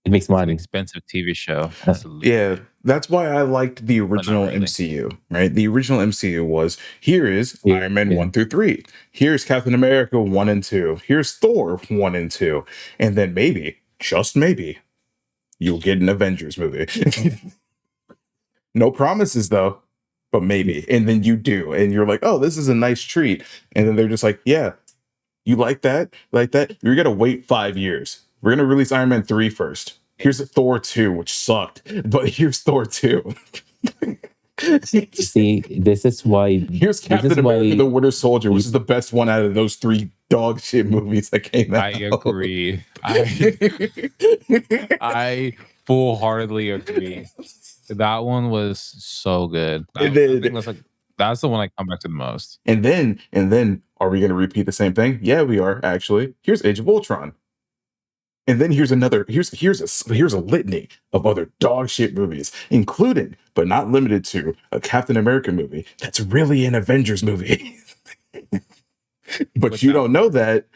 It makes It's an money. expensive TV show. Uh, Yeah, Absolutely. that's why I liked the But not original really. MCU, right? The original MCU was here is yeah. Iron Man Yeah. 1 through 3. Here's Captain America 1 and 2. Here's Thor 1 and 2. And then maybe, just maybe, you'll get an Avengers movie. No promises though, but maybe. And then you do. And you're like, oh, this is a nice treat. And then they're just like, yeah, you like that? Like that? You're going to wait 5 years. We're going to release Iron Man 3 first. Here's Thor 2, which sucked, but here's Thor 2. See, this is why Here's this is Captain America the why Winter Soldier, which is the best one out of those 3 dog shit movies that came out. I agree. I full-heartedly agree. That one was so good. I and think then that's the one I come back to the most. and then are we going to repeat the same thing? Yeah, we are actually. Here's Age of Ultron. And then here's a litany of other dog shit movies, including but not limited to a Captain America movie that's really an Avengers movie. But With you that don't know that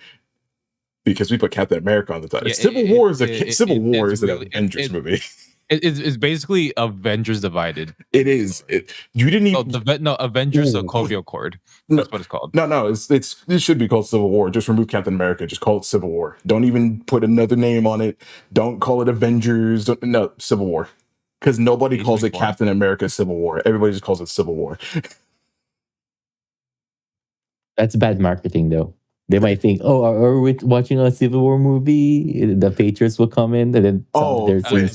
because we put Captain America on the title. Yeah, Civil War is Civil War it's is an really Avengers movie. it's basically Avengers Divided. It is. You didn't Oh, even. Avengers Ooh. Sokovia Accord. No, That's what it's called. no. It should be called Civil War. Just remove Captain America. Just call it Civil War. Don't even put another name on it. Don't call it Avengers. No, Civil War. Because nobody Age calls it makes war. Captain America Civil War. Everybody just calls it Civil War. That's bad marketing, though. They might think, "Oh, are we watching a Civil War movie? The Patriots will come in, and then some of their wait.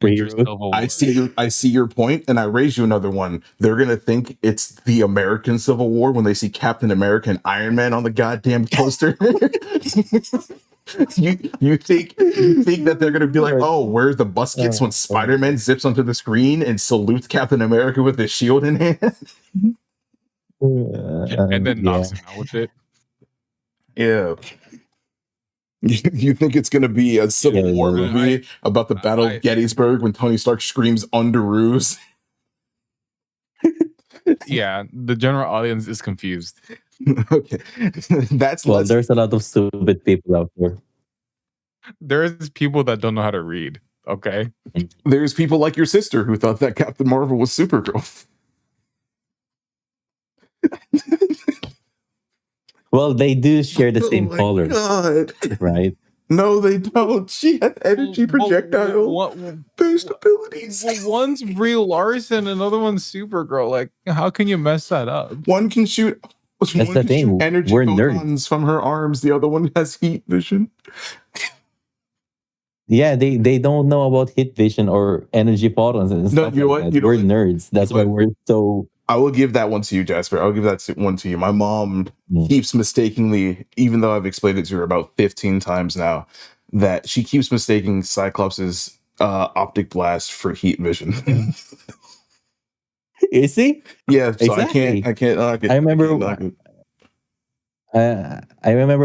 superheroes." I see your point, and I raise you another one. They're gonna think it's the American Civil War when they see Captain America and Iron Man on the goddamn poster. you think that they're gonna be like, oh, where's the buskets when Spider-Man zips onto the screen and salutes Captain America with his shield in hand? And then knocks him out with it. Yeah. You think it's gonna be a Civil War movie about the Battle of Gettysburg when Tony Stark screams "Underoos"? Yeah, the general audience is confused. Okay, there's a lot of stupid people out there. There's people that don't know how to read. Okay, there's people like your sister who thought that Captain Marvel was Supergirl. Well, they do share the same colors, right? No, they don't. She had energy projectile-based abilities. One's Brie Larson, another one's Supergirl. Like, how can you mess that up? One can shoot. That's the thing. Energy photons from her arms. The other one has heat vision. Yeah, they don't know about heat vision or energy photons and stuff. We're nerds. That's why we're so. I will give that one to you, Jasper. I'll give that one to you. My mom keeps mistakenly, even though I've explained it to her about 15 times now, that she keeps mistaking Cyclops' optic blast for heat vision. Is he? Yeah, so exactly. I can't. I remember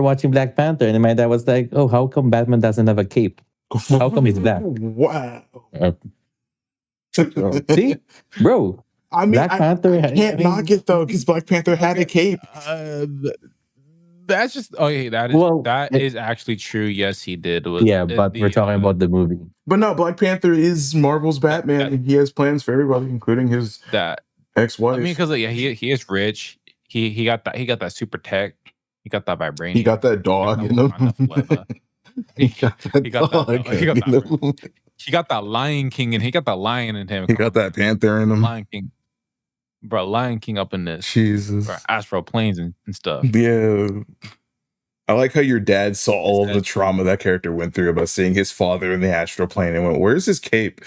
watching Black Panther, and my dad was like, "Oh, how come Batman doesn't have a cape? How come he's black?" Wow. See, bro. I mean, Black Panther. I can't knock it though, because Black Panther had a cape. That's just that is actually true. Yes, he did. But we're talking about the movie. But no, Black Panther is Marvel's Batman. He has plans for everybody, including his ex-wife. I mean, because he is rich. He got that super tech. He got that vibranium. He got that dog. He got that Lion King, and he got that lion in him. He got that panther in him. Lion King. Bro, Lion King up in this. Jesus. Bro, astral planes and stuff. Yeah. I like how your dad saw all of the trauma that character went through about seeing his father in the astral plane and went, "Where's his cape?"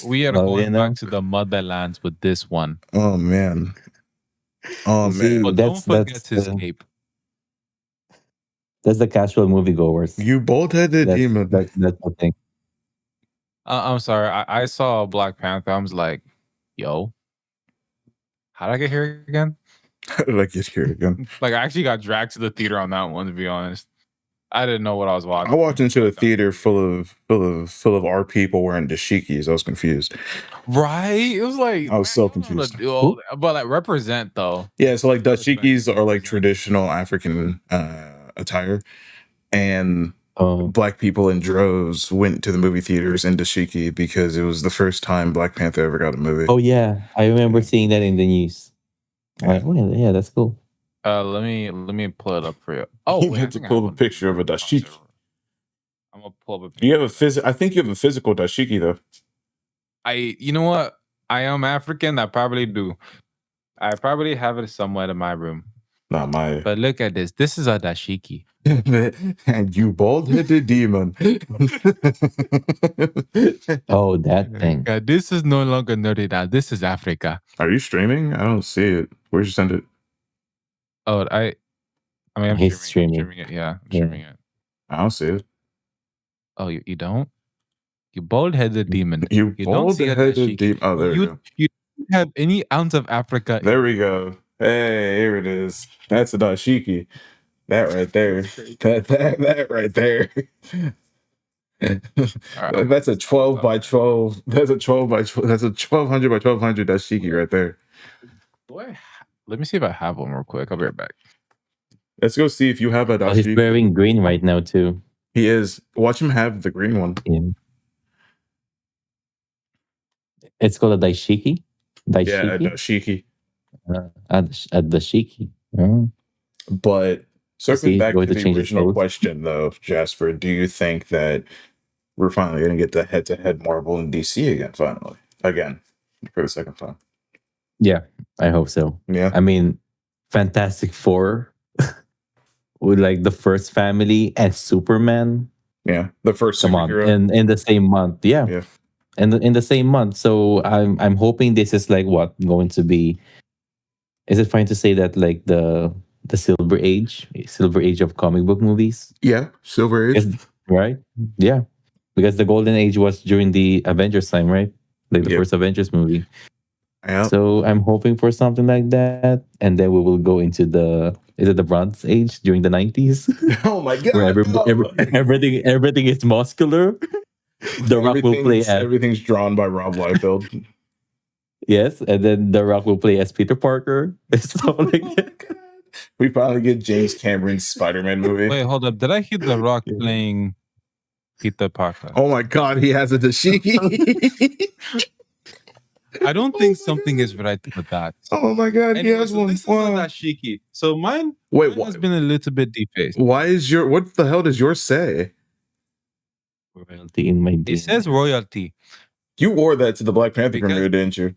We are going back to the motherlands with this one. Oh, man. Oh, man. But don't forget his cape. That's the casual moviegoers. You bald-headed demon. That's the thing. I'm sorry. I saw Black Panther. I was like, yo, how did I get here again? How did I get here again? Like, I actually got dragged to the theater on that one, to be honest. I didn't know what I was watching. I walked into a theater full of our people wearing dashikis. I was confused. Right? It was like, I was so confused. But like, represent though. Yeah, so like dashikis are like traditional African attire, and Black people in droves went to the movie theaters in dashiki because it was the first time Black Panther ever got a movie. Oh yeah, I remember seeing that in the news. Like, oh, yeah, that's cool. Let me pull it up for you. Oh, you have to pull a picture of a dashiki. I'm gonna pull up a picture. Do you have I think you have a physical dashiki though. You know what? I am African. I probably do. I probably have it somewhere in my room. Not my. But look at this. This is a dashiki. And you bald-headed demon. Oh, that thing. This is no longer Nerdin Out. This is Africa. Are you streaming? I don't see it. Where'd you send it? Oh, I'm streaming it. Yeah, I'm streaming it. I don't see it. Oh, you don't? You bald-headed demon. You bald-headed demon. Oh, there you go. You don't have any ounce of Africa. There we go. Hey, here it is. That's a dashiki. That right there. That right there. Right. That's a 12 by 12. That's a 12 by 12. That's a 1200 by 1200 dashiki right there. Let me see if I have one real quick. I'll be right back. Let's go see if you have a dashiki. He's wearing green right now too. He is. Watch him have the green one. Yeah. It's called a daishiki. Yeah, a dashiki. A dashiki. Oh. But circling back to the original question, though, Jasper, do you think that we're finally going to get the head-to-head Marvel and DC again, for the second time? Yeah, I hope so. Yeah. I mean, Fantastic Four with like the first family and Superman. Yeah. The first Come on, superhero. in the same month, yeah, Yeah. and in the same month. So I'm hoping this is like what going to be. Is it fine to say that like the silver age of comic book movies? Yeah. Silver Age. Right? Yeah, because the golden age was during the Avengers time, right? Like the Yeah. first Avengers movie. Yeah. So I'm hoping for something like that, and then we will go into the is it the Bronze Age during the 90s, Oh my where god. No. everything is muscular. The Rock will play as Everything's drawn by Rob Liefeld. yes, and then The Rock will play as Peter Parker. Stuff like Oh my that. god. We finally get James Cameron's Spider-Man movie. Wait, hold up. Did I hear The Rock Yeah. playing Peter Parker? Oh my god, he has a dashiki. I don't think something is right with that. Oh my god, he Anyway, has so one. this is Wow. not dashiki. So mine Wait, has been a little bit defaced. why is what the hell does yours say? Royalty in my It DNA. says royalty. You wore that to the Black Panther Because- premiere, didn't you?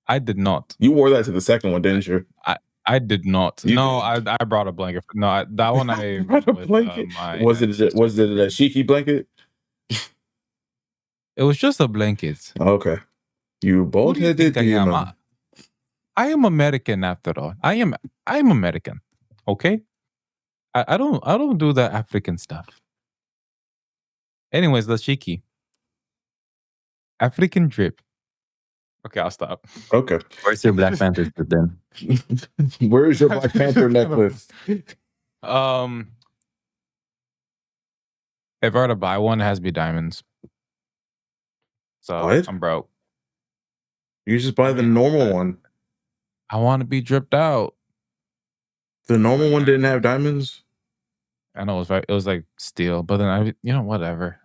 I did not. You wore that to the second one, didn't you? I did not. You No, I brought a blanket. No, that one I Brought a with, blanket. my Was it a shiki blanket? It was just a blanket. Okay. You Who bald do you headed think I am? demon. I am American after all. I am American. Okay? I don't do the African stuff. Anyways, the shiki. African drip. Okay, I'll stop. Okay. Where's your Black Panther shirt then? Where is your Black Panther necklace? If I were to buy one, it has to be diamonds. So What? I'm broke. You just buy the normal one. I want to be dripped out. The normal one didn't have diamonds? I know it was like steel, but then whatever.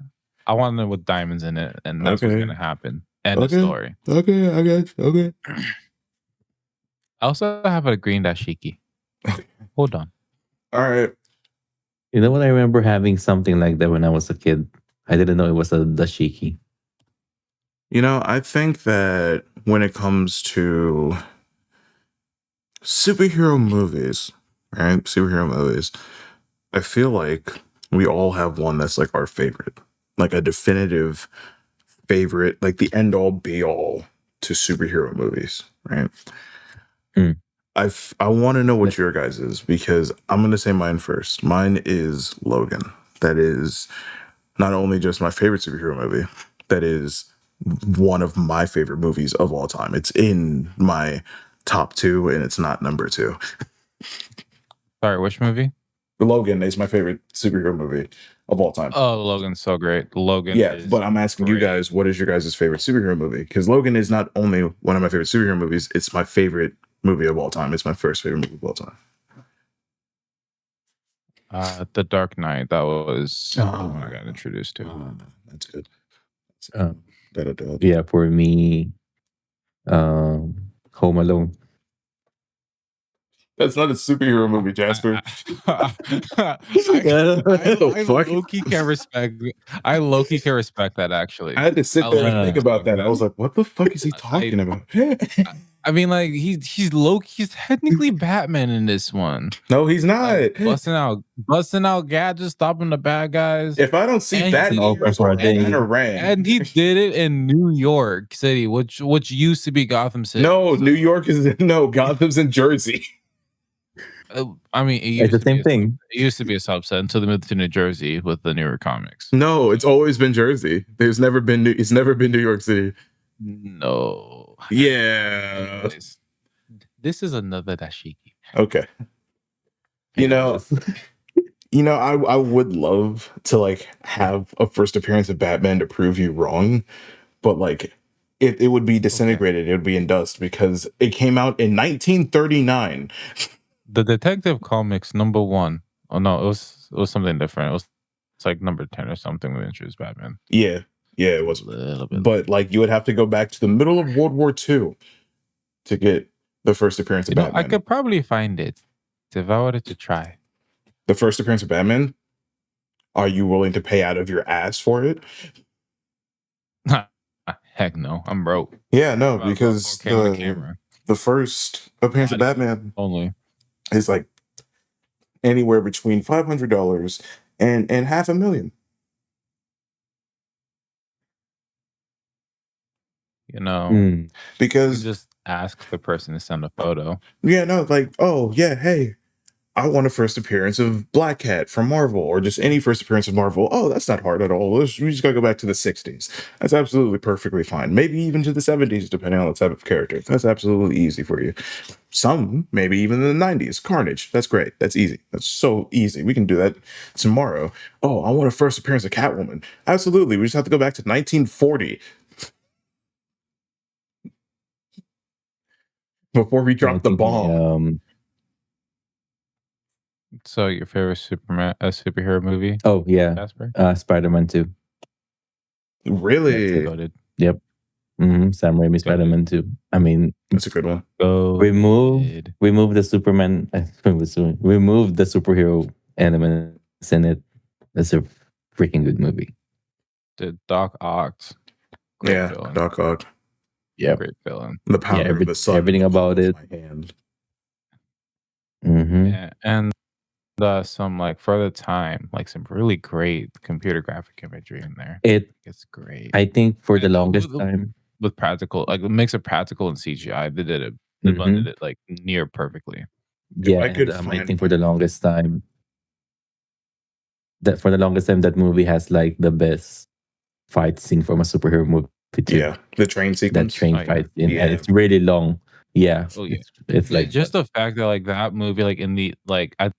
I wanted it with diamonds in it, and that's what's Okay. gonna happen. End of Okay. story. Okay, I got you. Okay. I also have a green dashiki. Hold on. All right. You know what? I remember having something like that when I was a kid. I didn't know it was a dashiki. You know, I think that when it comes to superhero movies, right? Superhero movies, I feel like we all have one that's like our favorite, like a definitive favorite, like the end all be all to superhero movies, right? Mm. I want to know what your guys is, because I'm going to say mine first. Mine is Logan. That is not only just my favorite superhero movie, that is one of my favorite movies of all time. It's in my top 2 and it's not number 2. Sorry, which movie? Logan is my favorite superhero movie of all time. Oh, Logan's so great. Logan. Yeah, is but I'm asking you great. guys, what is your guys' favorite superhero movie? Because Logan is not only one of my favorite superhero movies, it's my favorite movie of all time. It's my first favorite movie of all time. The Dark Knight. That was Oh. when I got introduced to. That's good. Um, Da-da-da. yeah, for me, Home Alone. That's not a superhero movie, Jasper. I the fuck? low-key can respect. I low-key can respect that, actually. I had to sit there and like think about that. I was like, what the fuck is he talking about? I mean, like he's technically Batman in this one. No, he's not. Like, busting out gadgets, stopping the bad guys. If I don't see And that, he- I kind of ran. And he did it in New York City, which used to be Gotham City. No, New York is Gotham's in Jersey. I mean, It's the same thing. It used to be a subset until they moved to New Jersey with the newer comics. No, it's always been Jersey. It's never been New York City. No. Yeah. Anyways, this is another dashiki. Okay. You know, I would love to like have a first appearance of Batman to prove you wrong, but like it would be disintegrated. It would be in dust because it came out in 1939. The Detective Comics #1. Oh no, it was something different. It's like number 10 or something when they introduced Batman. Yeah, it was A little bit. But like you would have to go back to the middle of World War II to get the first appearance of Batman. I could probably find it if I wanted to try. The first appearance of Batman? Are you willing to pay out of your ass for it? Heck no, I'm broke. Yeah, no, About because 4K on the camera. The first appearance of Body Batman only. is like anywhere between $500 and $500,000. You know, Mm. you Because just ask the person to send a photo. yeah, no, like, oh yeah, hey, I want a first appearance of Black Cat from Marvel, or just any first appearance of Marvel. Oh, that's not hard at all. We just gotta go back to the 60s. That's absolutely perfectly fine. Maybe even to the 70s, depending on the type of character. That's absolutely easy for you. Some, maybe even in the 90s. Carnage. That's great. That's easy. That's so easy. We can do that tomorrow. Oh, I want a first appearance of Catwoman. Absolutely. We just have to go back to 1940 before we Yeah, I drop the think bomb. So your favorite superhero movie, oh yeah, Jasper? Spider-Man 2. Really? Goated. Yep. Sam Raimi Goated. Spider-Man 2. I mean, That's a good one. remove the Superman, remove the superhero elements in it. That's a freaking good movie. The Doc Ock. Great Yeah, villain. Doc Ock. Yeah, Great villain. The power of the sun. everything about it. My hand. And some like for the time, like some really great computer graphic imagery in there. It's great. I think for the And longest time, with practical, like a mix of practical and CGI, they did it. They blended it like near perfectly. Yeah, I think for the longest time, that movie has like the best fight scene from a superhero movie too. Yeah, the train That sequence. train fight scene, Yeah. and it's really long. Yeah, Oh yeah. it's like just the fact that like that movie, like in the like at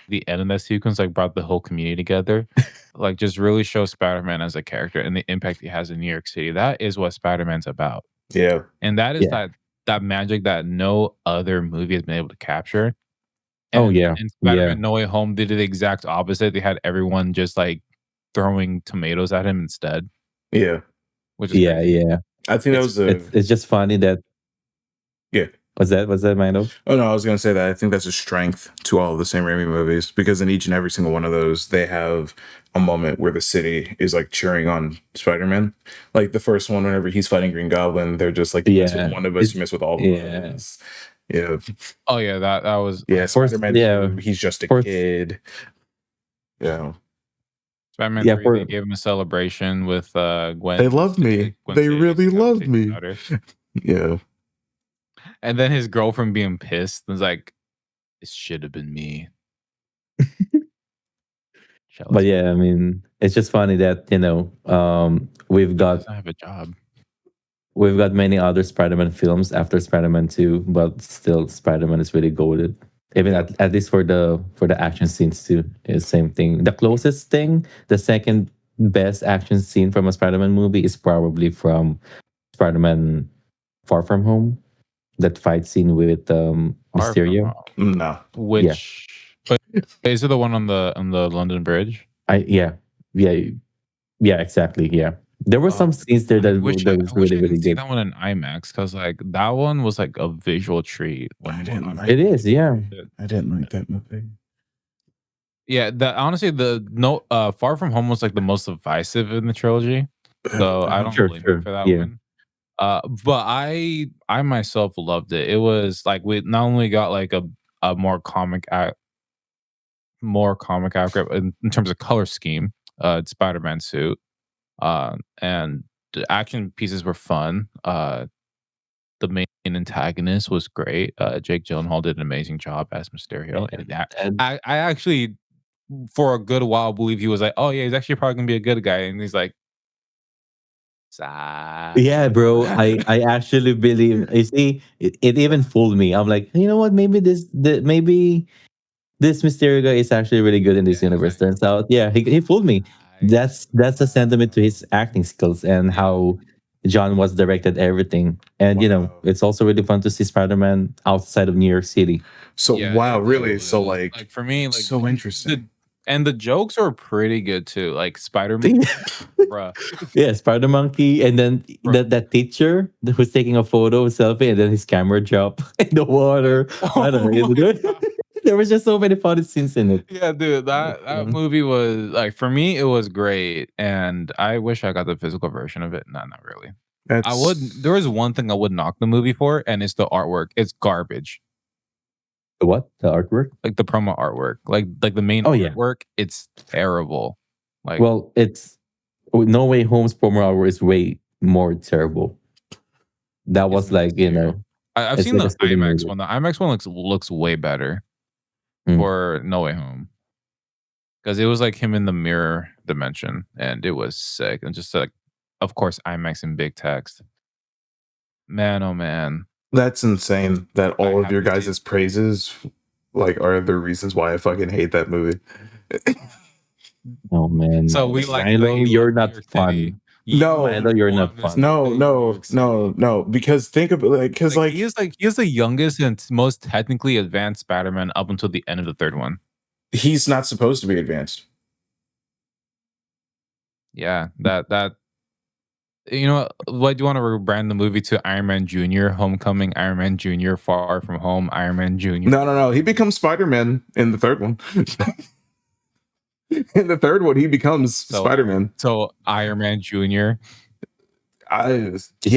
the end of that sequence, like brought the whole community together, like just really shows Spider-Man as a character and the impact he has in New York City. That is what Spider-Man's about. Yeah. And that is that magic that no other movie has been able to capture. Oh, And, yeah. and Spider-Man Yeah. No Way Home did the exact opposite. They had everyone just like throwing tomatoes at him instead. Yeah. Which is crazy. Yeah. I think that was it's just funny that. Yeah. Was that Milo? Oh no, I was gonna say that I think that's a strength to all of the Sam Raimi movies, because in each and every single one of those, they have a moment where the city is like cheering on Spider-Man. Like the first one, whenever he's fighting Green Goblin, they're just like, you mess with one of us, you mess with all of us. Yeah. Oh yeah, that was Spider-Man 2, he's just a kid. Yeah. Spider-Man 3, they gave him a celebration with Gwen. They love me. They really love me. Yeah. And then his girlfriend being pissed was like, "It should have been me." But yeah, I mean, it's just funny that we've got. I have a job. We've got many other Spider-Man films after Spider-Man 2, but still, Spider-Man is really goated. Even at least for the action scenes too, is the same thing. The closest thing, the second best action scene from a Spider-Man movie is probably from Spider-Man Far From Home. That fight scene with Mysterio. No. But is it the one on the London Bridge? Yeah, exactly. Yeah. There were some scenes there that was really, really good. That one in IMAX, because like that one was like a visual treat. It is, yeah. I didn't like that movie. Yeah, honestly, Far From Home was like the most divisive in the trilogy, so I don't blame you for that one. But I myself loved it. It was like we not only got like a more comic accurate in terms of color scheme, Spider-Man suit. And the action pieces were fun. The main antagonist was great. Jake Gyllenhaal did an amazing job as Mysterio. And I actually, for a good while, believe he was like, "Oh yeah, he's actually probably gonna be a good guy," and he's like, yeah, bro. I actually believe. You see, it even fooled me. I'm like, you know what? Maybe this Mysterio guy is actually really good in this universe. Turns out, yeah, he fooled me. That's a sentiment to his acting skills and how John was directed everything. And it's also really fun to see Spider-Man outside of New York City. So really? So like for me, like so interesting. And the jokes are pretty good too. Like Spider-Man, bruh. Yeah, Spider Monkey, and then that teacher who's taking a selfie, and then his camera drop in the water. I don't know. There was just so many funny scenes in it. Yeah, dude, that movie was like, for me, it was great, and I wish I got the physical version of it. No, not really. There is one thing I would knock the movie for, and it's the artwork. It's garbage. The what? The artwork? Like the promo artwork. Like the main artwork, it's terrible. Like, well, it's No Way Home's promo artwork is way more terrible. That was like, you know, I've seen the IMAX one. The IMAX one looks way better for No Way Home. Because it was like him in the mirror dimension, and it was sick. And just like, of course, IMAX in big text. Man, oh man, that's insane. That all of your guys' praises like are the reasons why I fucking hate that movie. Oh man! So we like Milo, you're not fun. No, Milo, you're not fun. No. Because think about because he is the youngest and most technically advanced Spider-Man up until the end of the third one. He's not supposed to be advanced. Yeah, that you know what? Do you want to rebrand the movie to Iron Man Jr., Homecoming, Iron Man Jr., Far From Home, Iron Man Jr.? No. He becomes Spider-Man in the third one. In the third one, he becomes Spider-Man. So Iron Man Jr. Actually.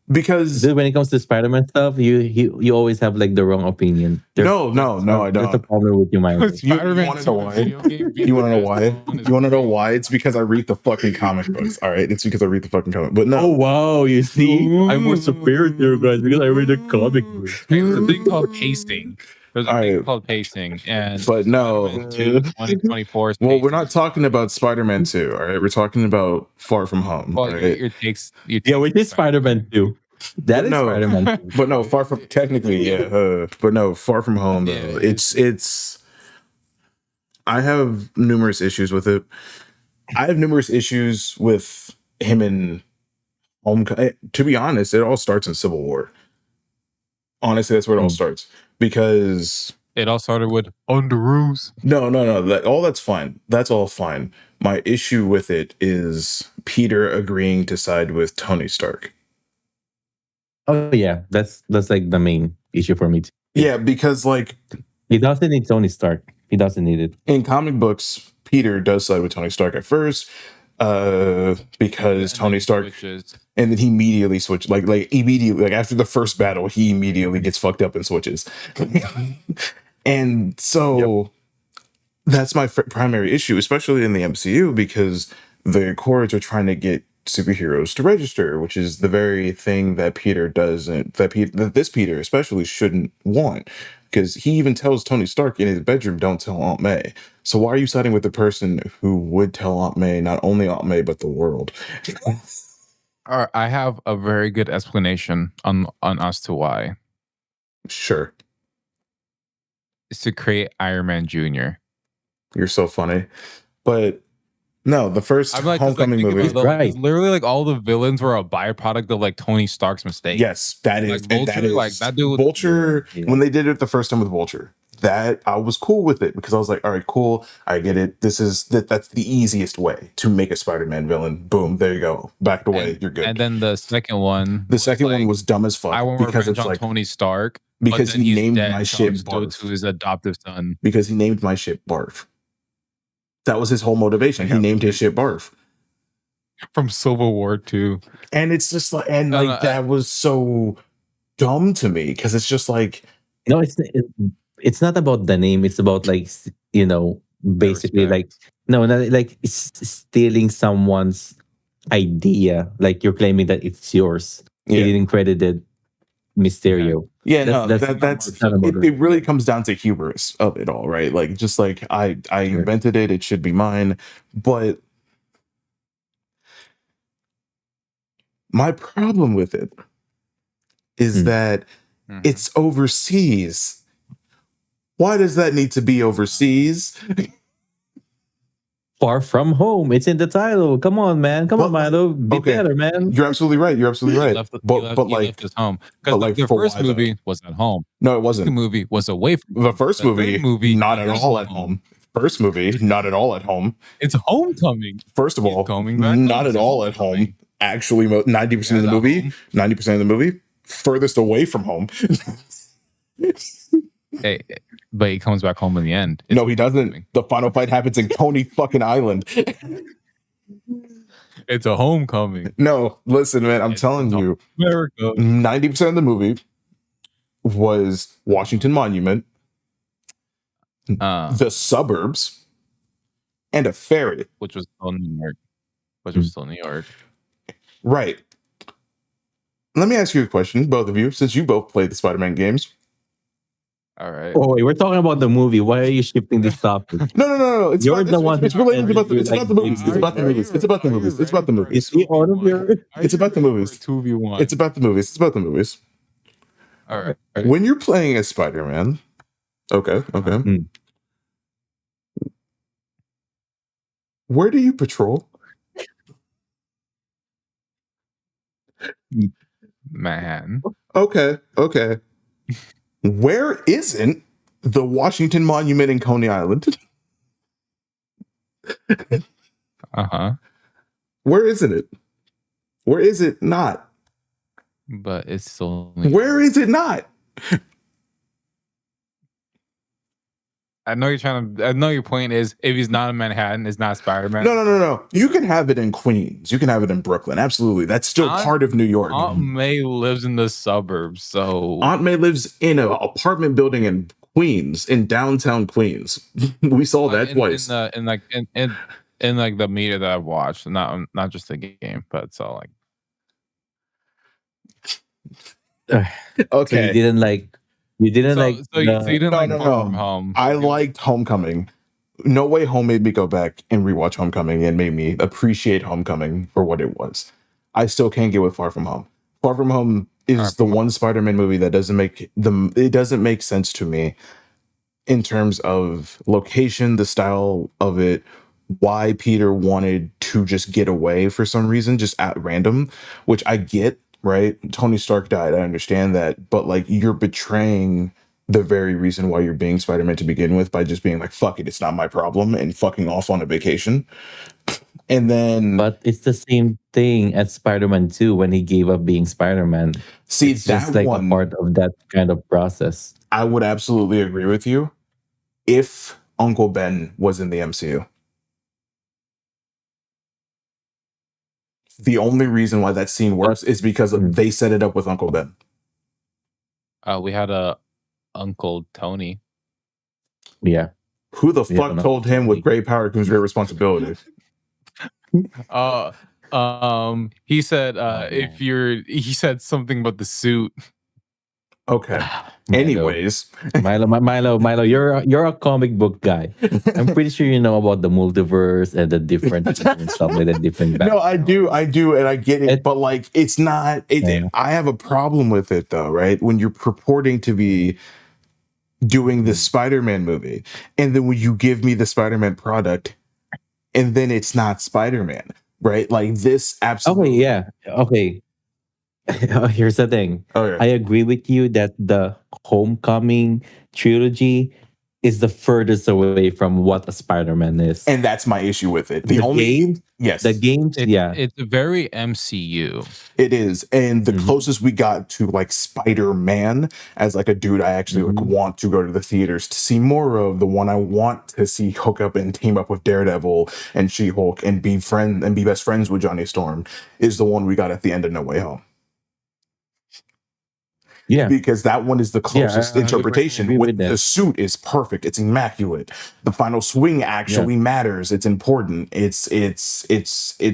Because when it comes to Spider-Man stuff, you always have like the wrong opinion. No, I don't. There's a problem with you, Milo. You want to know why? You want to know why? You want to know why? It's because I read the fucking comic books. All right, it's because I read the fucking comic. But no. Oh wow, you see, I'm more superior to you guys because I read the comic books. There's a thing called pasting. There's a thing called pasting, but no, 2024. Well, we're not talking about Spider-Man 2. All right, we're talking about Far From Home. Well, right? We did Spider-Man 2. That is Spider-Man 2. But no, Far From technically, yeah. But no, Far From Home. Though it's. I have numerous issues with it. I have numerous issues with him in Homecoming. To be honest, it all starts in Civil War. Honestly, that's where it all starts. Because it all started with Underoos. No. That's fine. That's all fine. My issue with it is Peter agreeing to side with Tony Stark. Oh yeah, that's like the main issue for me too. Yeah, because like he doesn't need Tony Stark. He doesn't need it. In comic books, Peter does side with Tony Stark at first, because Tony Stark switches. And then he immediately switches. Like immediately, like after the first battle, he immediately gets fucked up and switches. And so that's my primary issue, especially in the MCU, because the Accords are trying to get superheroes to register, which is the very thing that Peter doesn't, that this Peter especially shouldn't want, because he even tells Tony Stark in his bedroom, "Don't tell Aunt May." So why are you siding with the person who would tell Aunt May, not only Aunt May but the world? All right, I have a very good explanation on as to why. Sure. It's to create Iron Man Jr. You're so funny. But no, the first Homecoming movie. Right. Literally, like all the villains were a byproduct of like Tony Stark's mistake. Yes, that is. Like Vulture, that is like that dude. Vulture, when they did it the first time with Vulture, that I was cool with it because I was like, all right, cool. I get it. That's the easiest way to make a Spider-Man villain. Boom, there you go. Back the way, you're good. And then the second one. The second one was dumb as fuck. I want because revenge it's on like Tony Stark. Because he named my ship Barf to his adoptive son. Because he named my ship Barf. That was his whole motivation. He named his ship Barf. From Civil War 2. And it's just like, that was so dumb to me because it's just like, no, it's not about the name. It's about like, you know, basically like, no, not like stealing someone's idea. Like you're claiming that it's yours. Yeah. You didn't credit it Mysterio. Yeah, that's it really comes down to hubris of it all, right? Like just like I invented it, it should be mine. But my problem with it is that it's overseas. Why does that need to be overseas? Far From Home. It's in the title. Come on, man. Come on, Milo. Be better, man. You're absolutely right. You're absolutely right. But like, left his home because like the first movie was at home. No, it wasn't. The movie was away from the first movie. Not at all at home. First movie, not at all at home. It's Homecoming. First of all, not at all at home. Actually, 90% of the movie, 90% of the movie, furthest away from home. Hey, but he comes back home in the end. No, he doesn't. The final fight happens in Coney fucking Island. It's a homecoming. No, listen, man, I'm telling you, America. 90% of the movie was Washington Monument, the suburbs, and a ferry. Which was still New York. Which was still New York. Right. Let me ask you a question, both of you, since you both played the Spider-Man games. All right. Oh, wait, we're talking about the movie. Why are you shifting this topic? No. It's You're the one. It's related about the movies. It's about the movies. It's about the movies. It's about the movies. Is he out of your? It's about the movies. 2v1. It's about the movies. It's about the movies. All right. When you're playing as Spider-Man, okay. Where do you patrol? Manhattan. Okay. Where isn't the Washington Monument in Coney Island? Where isn't it? Where is it not? But it's still. Where is it not? I know you're trying to. I know your point is if he's not in Manhattan, it's not Spider-Man. No. You can have it in Queens. You can have it in Brooklyn. Absolutely, that's still part of New York. Aunt May lives in the suburbs, so Aunt May lives in an apartment building in Queens, in downtown Queens. We saw that twice. In like the media that I've watched, not just the game, but it's all like. Okay, so you didn't like. You didn't like. So you didn't like Far From No. Home. I liked Homecoming. No Way Home made me go back and rewatch Homecoming and made me appreciate Homecoming for what it was. I still can't get with Far From Home. Far From Home is the one Spider-Man movie that doesn't make sense to me in terms of location, the style of it, why Peter wanted to just get away for some reason, just at random, which I get. Right? Tony Stark died. I understand that. But like, you're betraying the very reason why you're being Spider-Man to begin with by just being like, fuck it, it's not my problem, and fucking off on a vacation. And then. But it's the same thing as Spider-Man 2 when he gave up being Spider-Man. See, it's just like a part of that kind of process. I would absolutely agree with you if Uncle Ben was in the MCU. The only reason why that scene works is because they set it up with Uncle Ben. We had a Uncle Tony. Yeah. Who the fuck told him with great power comes great responsibility? He said he said something about the suit. Okay. Anyways, Milo, you're a comic book guy. I'm pretty sure you know about the multiverse and the different stuff like that. Different. No, I do, and I get it, but like, it's not. I have a problem with it though, right? When you're purporting to be doing the Spider-Man movie, and then when you give me the Spider-Man product, and then it's not Spider-Man, right? Like this, absolutely. Okay, yeah, okay. Here's the thing. I agree with you that the Homecoming trilogy is the furthest away from what a Spider-Man is, and that's my issue with it. The games, it's very MCU. It is, and the closest we got to like Spider-Man as like a dude I actually like want to go to the theaters to see more of, the one I want to see hook up and team up with Daredevil and She-Hulk and be best friends with Johnny Storm, is the one we got at the end of No Way Home. Yeah, because that one is the closest interpretation. With the suit is perfect. It's immaculate. The final swing actually matters. It's important. It's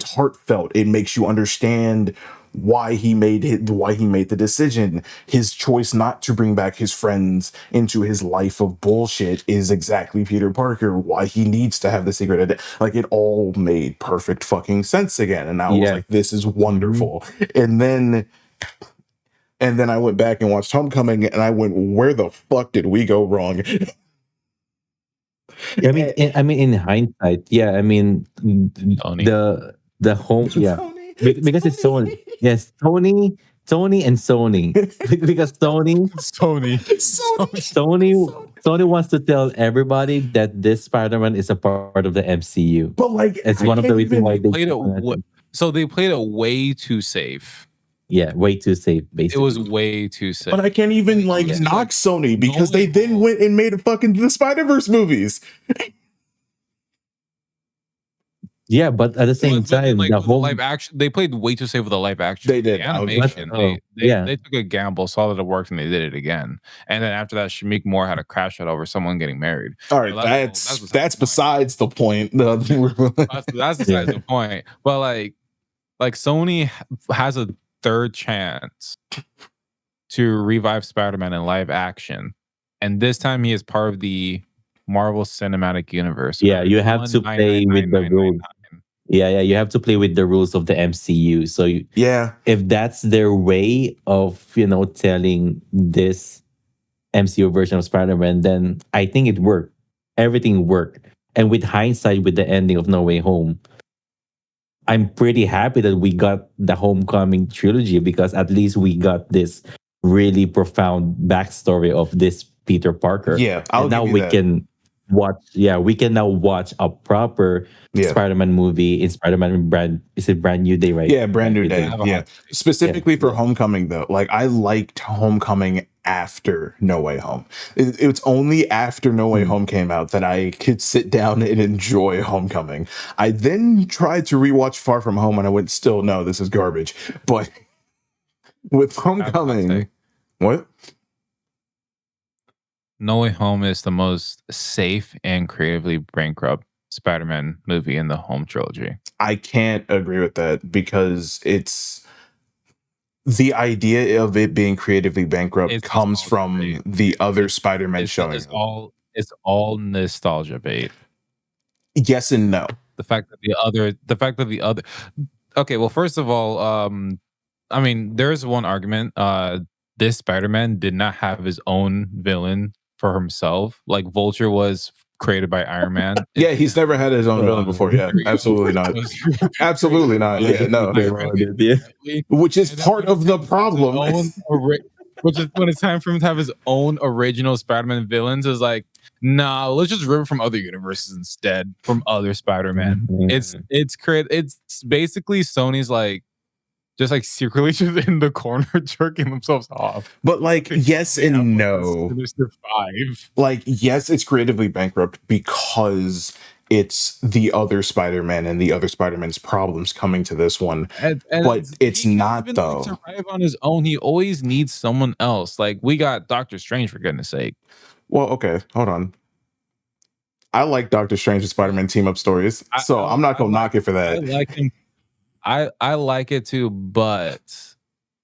heartfelt. It makes you understand why he made the decision. His choice not to bring back his friends into his life of bullshit is exactly Peter Parker. Why he needs to have the secret. Like, it all made perfect fucking sense again. And I was like, this is wonderful. And then I went back and watched Homecoming, and I went, "Where the fuck did we go wrong?" I mean, in hindsight, I mean, Tony. the home, because it's Sony. Yes, Tony and Sony, because Sony wants to tell everybody that this Spider-Man is a part of the MCU. But like, it's one of the reasons why they played it. So they played it way too safe. Yeah, way too safe, basically. It was way too safe. But I can't even knock Sony because they then went and made the Spider-Verse movies. Yeah, but at the same But then, time, like the with the whole live action, they played way too safe with the live action. They The did. but animation, yeah, they took a gamble, saw that it worked, and they did it again. And then after that, Shamik Moore had to crash it over someone getting married. All So right, that's that's besides the point. besides the point. That's yeah, besides the point. But like Sony has a third chance to revive Spider-Man in live action, and this time he is part of the Marvel Cinematic Universe. yeah. You have One to nine nine play with nine the nine nine rules. nine. Yeah, you have to play with the rules of the MCU. So Yeah, if that's their way of telling this MCU version of Spider-Man, then I think it worked. Everything worked. And with hindsight, with the ending of No Way Home, I'm pretty happy that we got the Homecoming trilogy because at least we got this really profound backstory of this Peter Parker. yeah, I'll And now give you we that. can we can now watch a proper Yeah. Spider-Man movie in Spider-Man Brand New Day, right? Yeah, brand new day. have a Yeah. hot take. Specifically for Yeah. Homecoming, though, like I liked Homecoming after No Way Home. It's only after No Way Mm. Home came out that I could sit down and enjoy Homecoming. I then tried to rewatch Far From Home and I went, still, no, this is garbage. But with I have a hot Homecoming, take. what? No Way Home is the most safe and creatively bankrupt Spider-Man movie in the home trilogy. I can't agree with that because it's the idea of it being creatively bankrupt It's comes nostalgia from bait. the other Spider-Man showing It's up. all nostalgia bait. Yes and no. The fact that the other okay, well, first of all, I mean, there's one argument. This Spider-Man did not have his own villain for himself. Like Vulture was created by Iron Man. Yeah, he's never had his own villain before. Yeah, absolutely not. Absolutely not. Yeah, no. Which is part of the problem. Which is when it's time for him to have his own original Spider-Man villains, is like, nah, let's just rip it from other universes instead, from other Spider-Man. It's basically Sony's like just like secretly just in the corner jerking themselves off. But like, yes and no. Sinister Five. Like, yes, it's creatively bankrupt because it's the other Spider-Man and the other Spider-Man's problems coming to this one. But it's he not, can't even, though. like, survive on his own. He always needs someone else. Like we got Doctor Strange, for goodness sake. Well, okay, hold on. I like Doctor Strange and Spider-Man team-up stories, so I'm not gonna knock it for that. I like him. I like it too, but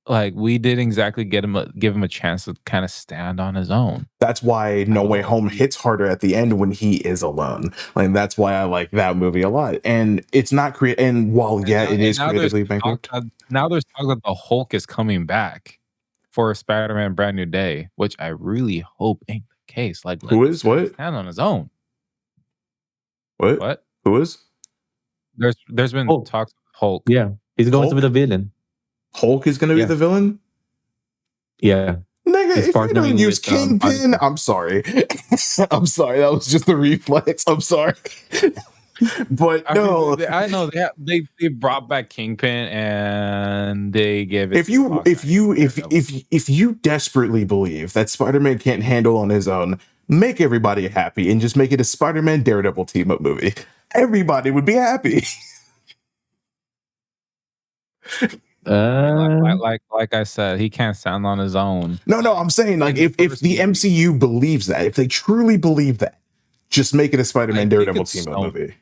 like we didn't exactly give him a chance to kind of stand on his own. That's why No Way Home hits harder at the end when he is alone. Like that's why I like that movie a lot. And it's not and while it is creatively bankrupt. Now there's talk that the Hulk is coming back for Spider-Man Brand New Day, which I really hope ain't the case. Like who is what? Stand on his own. What? Who is? There's been talks of Hulk. Yeah, he's going to be the villain. Hulk is going to be the villain? Yeah. Nigga, if you don't use Kingpin, I'm sorry. I'm sorry. That was just the reflex. I'm sorry. But no, I know they brought back Kingpin and they gave it. If you desperately believe that Spider-Man can't handle on his own, make everybody happy and just make it a Spider-Man Daredevil team-up movie. Everybody would be happy. Like I said, he can't stand on his own. No, I'm saying like if the MCU believes that, if they truly believe that, just make it a Spider-Man Daredevil team-up movie.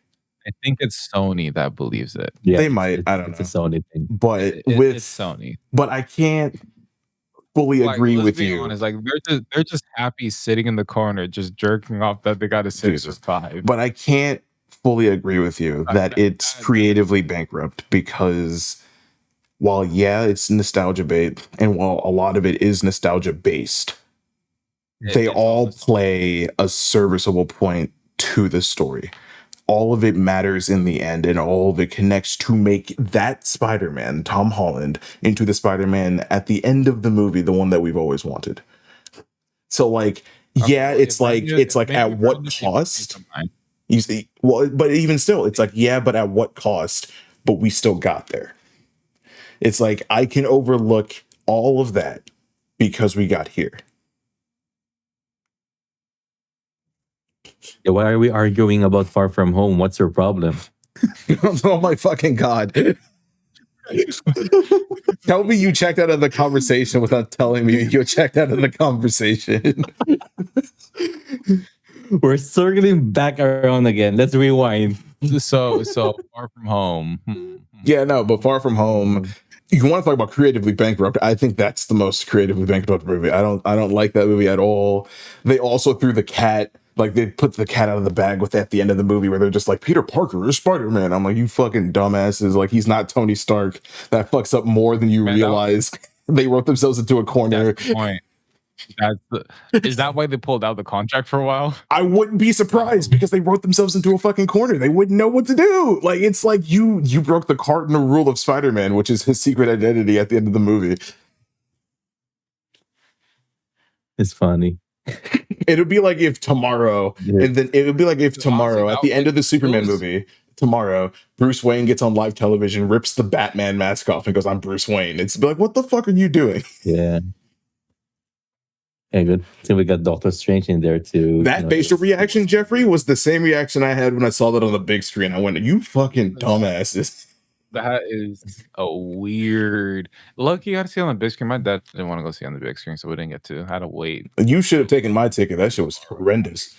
I think it's Sony that believes it. Yeah, they might. I don't know. It's a Sony thing, but it's Sony. But I can't fully agree with you. Honest, like they're just happy sitting in the corner, just jerking off that they got a Sinister Five. But I can't fully agree with you that it's creatively bankrupt because while it's nostalgia bait, and while a lot of it is nostalgia based, they all play a serviceable point to the story. All of it matters in the end, and all of it connects to make that Spider-Man, Tom Holland, into the Spider-Man at the end of the movie, the one that we've always wanted. So, like, it's like at what cost? You see, well, but even still, it's like, but at what cost? But we still got there. It's like I can overlook all of that because we got here. Yeah, why are we arguing about Far From Home? What's your problem? Oh my fucking god. Tell me you checked out of the conversation without telling me you checked out of the conversation. We're circling back around again. Let's rewind. So Far From Home. Yeah, no, but Far From Home, you want to talk about creatively bankrupt? I think that's the most creatively bankrupt movie. I don't like that movie at all. They also threw the cat, like they put the cat out of the bag with at the end of the movie where they're just like, Peter Parker is Spider-Man. I'm like, you fucking dumbasses. Like, he's not Tony Stark. That fucks up more than you realize. They wrote themselves into a corner. That's the point. Is that why they pulled out the contract for a while? I wouldn't be surprised because they wrote themselves into a fucking corner. They wouldn't know what to do. Like, it's like you broke the cardinal rule of Spider-Man, which is his secret identity at the end of the movie. It's funny. It would be like if tomorrow, and then it would be like if tomorrow, at the end of the Superman movie, tomorrow, Bruce Wayne gets on live television, rips the Batman mask off, and goes, "I'm Bruce Wayne." It's like, what the fuck are you doing? Yeah. And good. So we got Doctor Strange in there too. That facial reaction, Jeffrey, was the same reaction I had when I saw that on the big screen. I went, "You fucking dumbasses." That is a weird. Look, you got to see on the big screen. My dad didn't want to go see on the big screen, so we didn't get to. I had to wait. You should have taken my ticket. That shit was horrendous.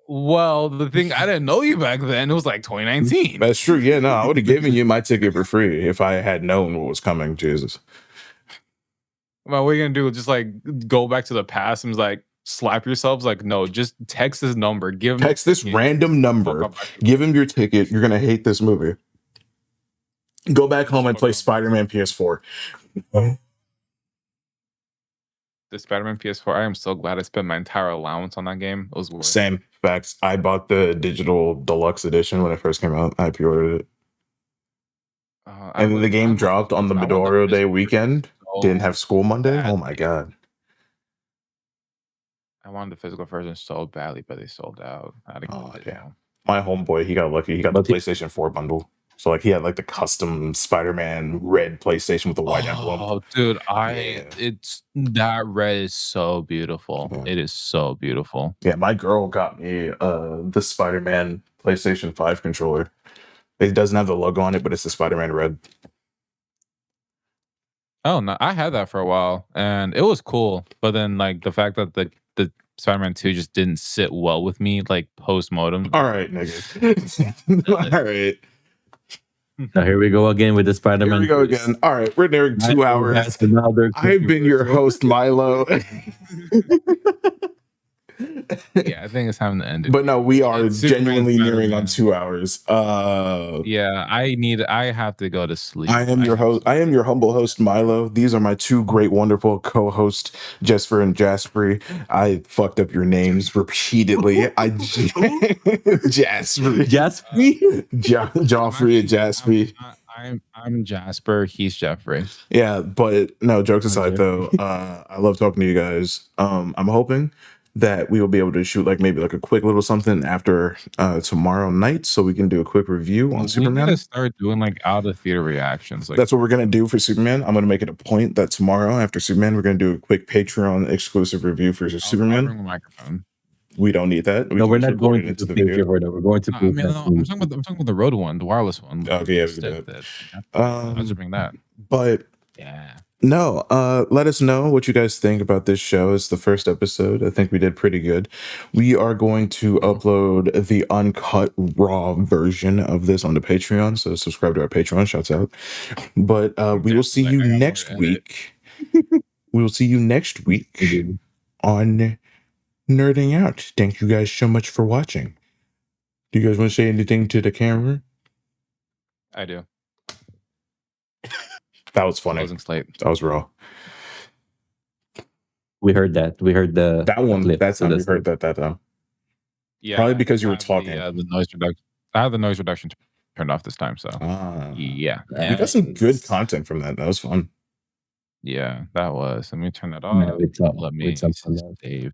Well, the thing, I didn't know you back then. It was like 2019. That's true. Yeah, no, I would have given you my ticket for free if I had known what was coming. Jesus. Well, what are you gonna do? Just like go back to the past and like slap yourselves? Like, no, just text this number. Text this random number. Give him your ticket. You're gonna hate this movie. Go back home and play Spider-Man PS4. The Spider-Man PS4. I am so glad I spent my entire allowance on that game. It was worth it. Same facts. I bought the digital deluxe edition when it first came out. I pre-ordered it. And then the game dropped on the Memorial Day weekend. Didn't have school Monday. Oh my god! I wanted the physical version so badly, but they sold out. My homeboy, he got lucky. He got the PlayStation 4 bundle. So like he had like the custom Spider-Man red PlayStation with the white emblem. Oh, dude, it's that red is so beautiful. Yeah. It is so beautiful. Yeah, my girl got me the Spider-Man PlayStation 5 controller. It doesn't have the logo on it, but it's the Spider-Man red. Oh no, I had that for a while and it was cool. But then like the fact that the Spider-Man 2 just didn't sit well with me, like post-modem. All right, nigga. All right. Now here we go again with the Spider-Man. Here we go again. All right, we're nearing 2 hours. I've been your host, Milo. Yeah, I think it's time to end it. But no, we are genuinely nearing on 2 hours. Yeah, I have to go to sleep. I am your host. I am your humble host, Milo. These are my two great, wonderful co-hosts, Jasper and Jasper. I fucked up your names repeatedly. Jasper. Joffrey and Jasper. I'm Jasper. He's Jeffery. Yeah, but no, jokes aside though, I love talking to you guys. I'm hoping that we will be able to shoot like maybe like a quick little something after tomorrow night, so we can do a quick review on Superman. We start doing like out of theater reactions. Like, that's what we're gonna do for Superman. I'm gonna make it a point that tomorrow after Superman, we're gonna do a quick Patreon exclusive review for Superman. Bring a microphone. We don't need that. No, we're not going to the video. We're going to. I'm talking about the Rode one, the wireless one. Okay, yeah, we can do that. I was bring that. But yeah. No, let us know what you guys think about this show. It's the first episode. I think we did pretty good. We are going to upload the uncut raw version of this on the Patreon, so subscribe to our Patreon. Shouts out. But we will see you next week. We will see you next week on Nerding Out. Thank you guys so much for watching. Do you guys want to say anything to the camera? I do. That was funny. That was raw. We heard that. We heard that one. That's how we heard that time. Yeah, probably because you were talking. The noise reduction. I have the noise reduction turned off this time. So yeah, we got some good content from that. That was fun. Yeah, that was. Let me turn that off. Let me save.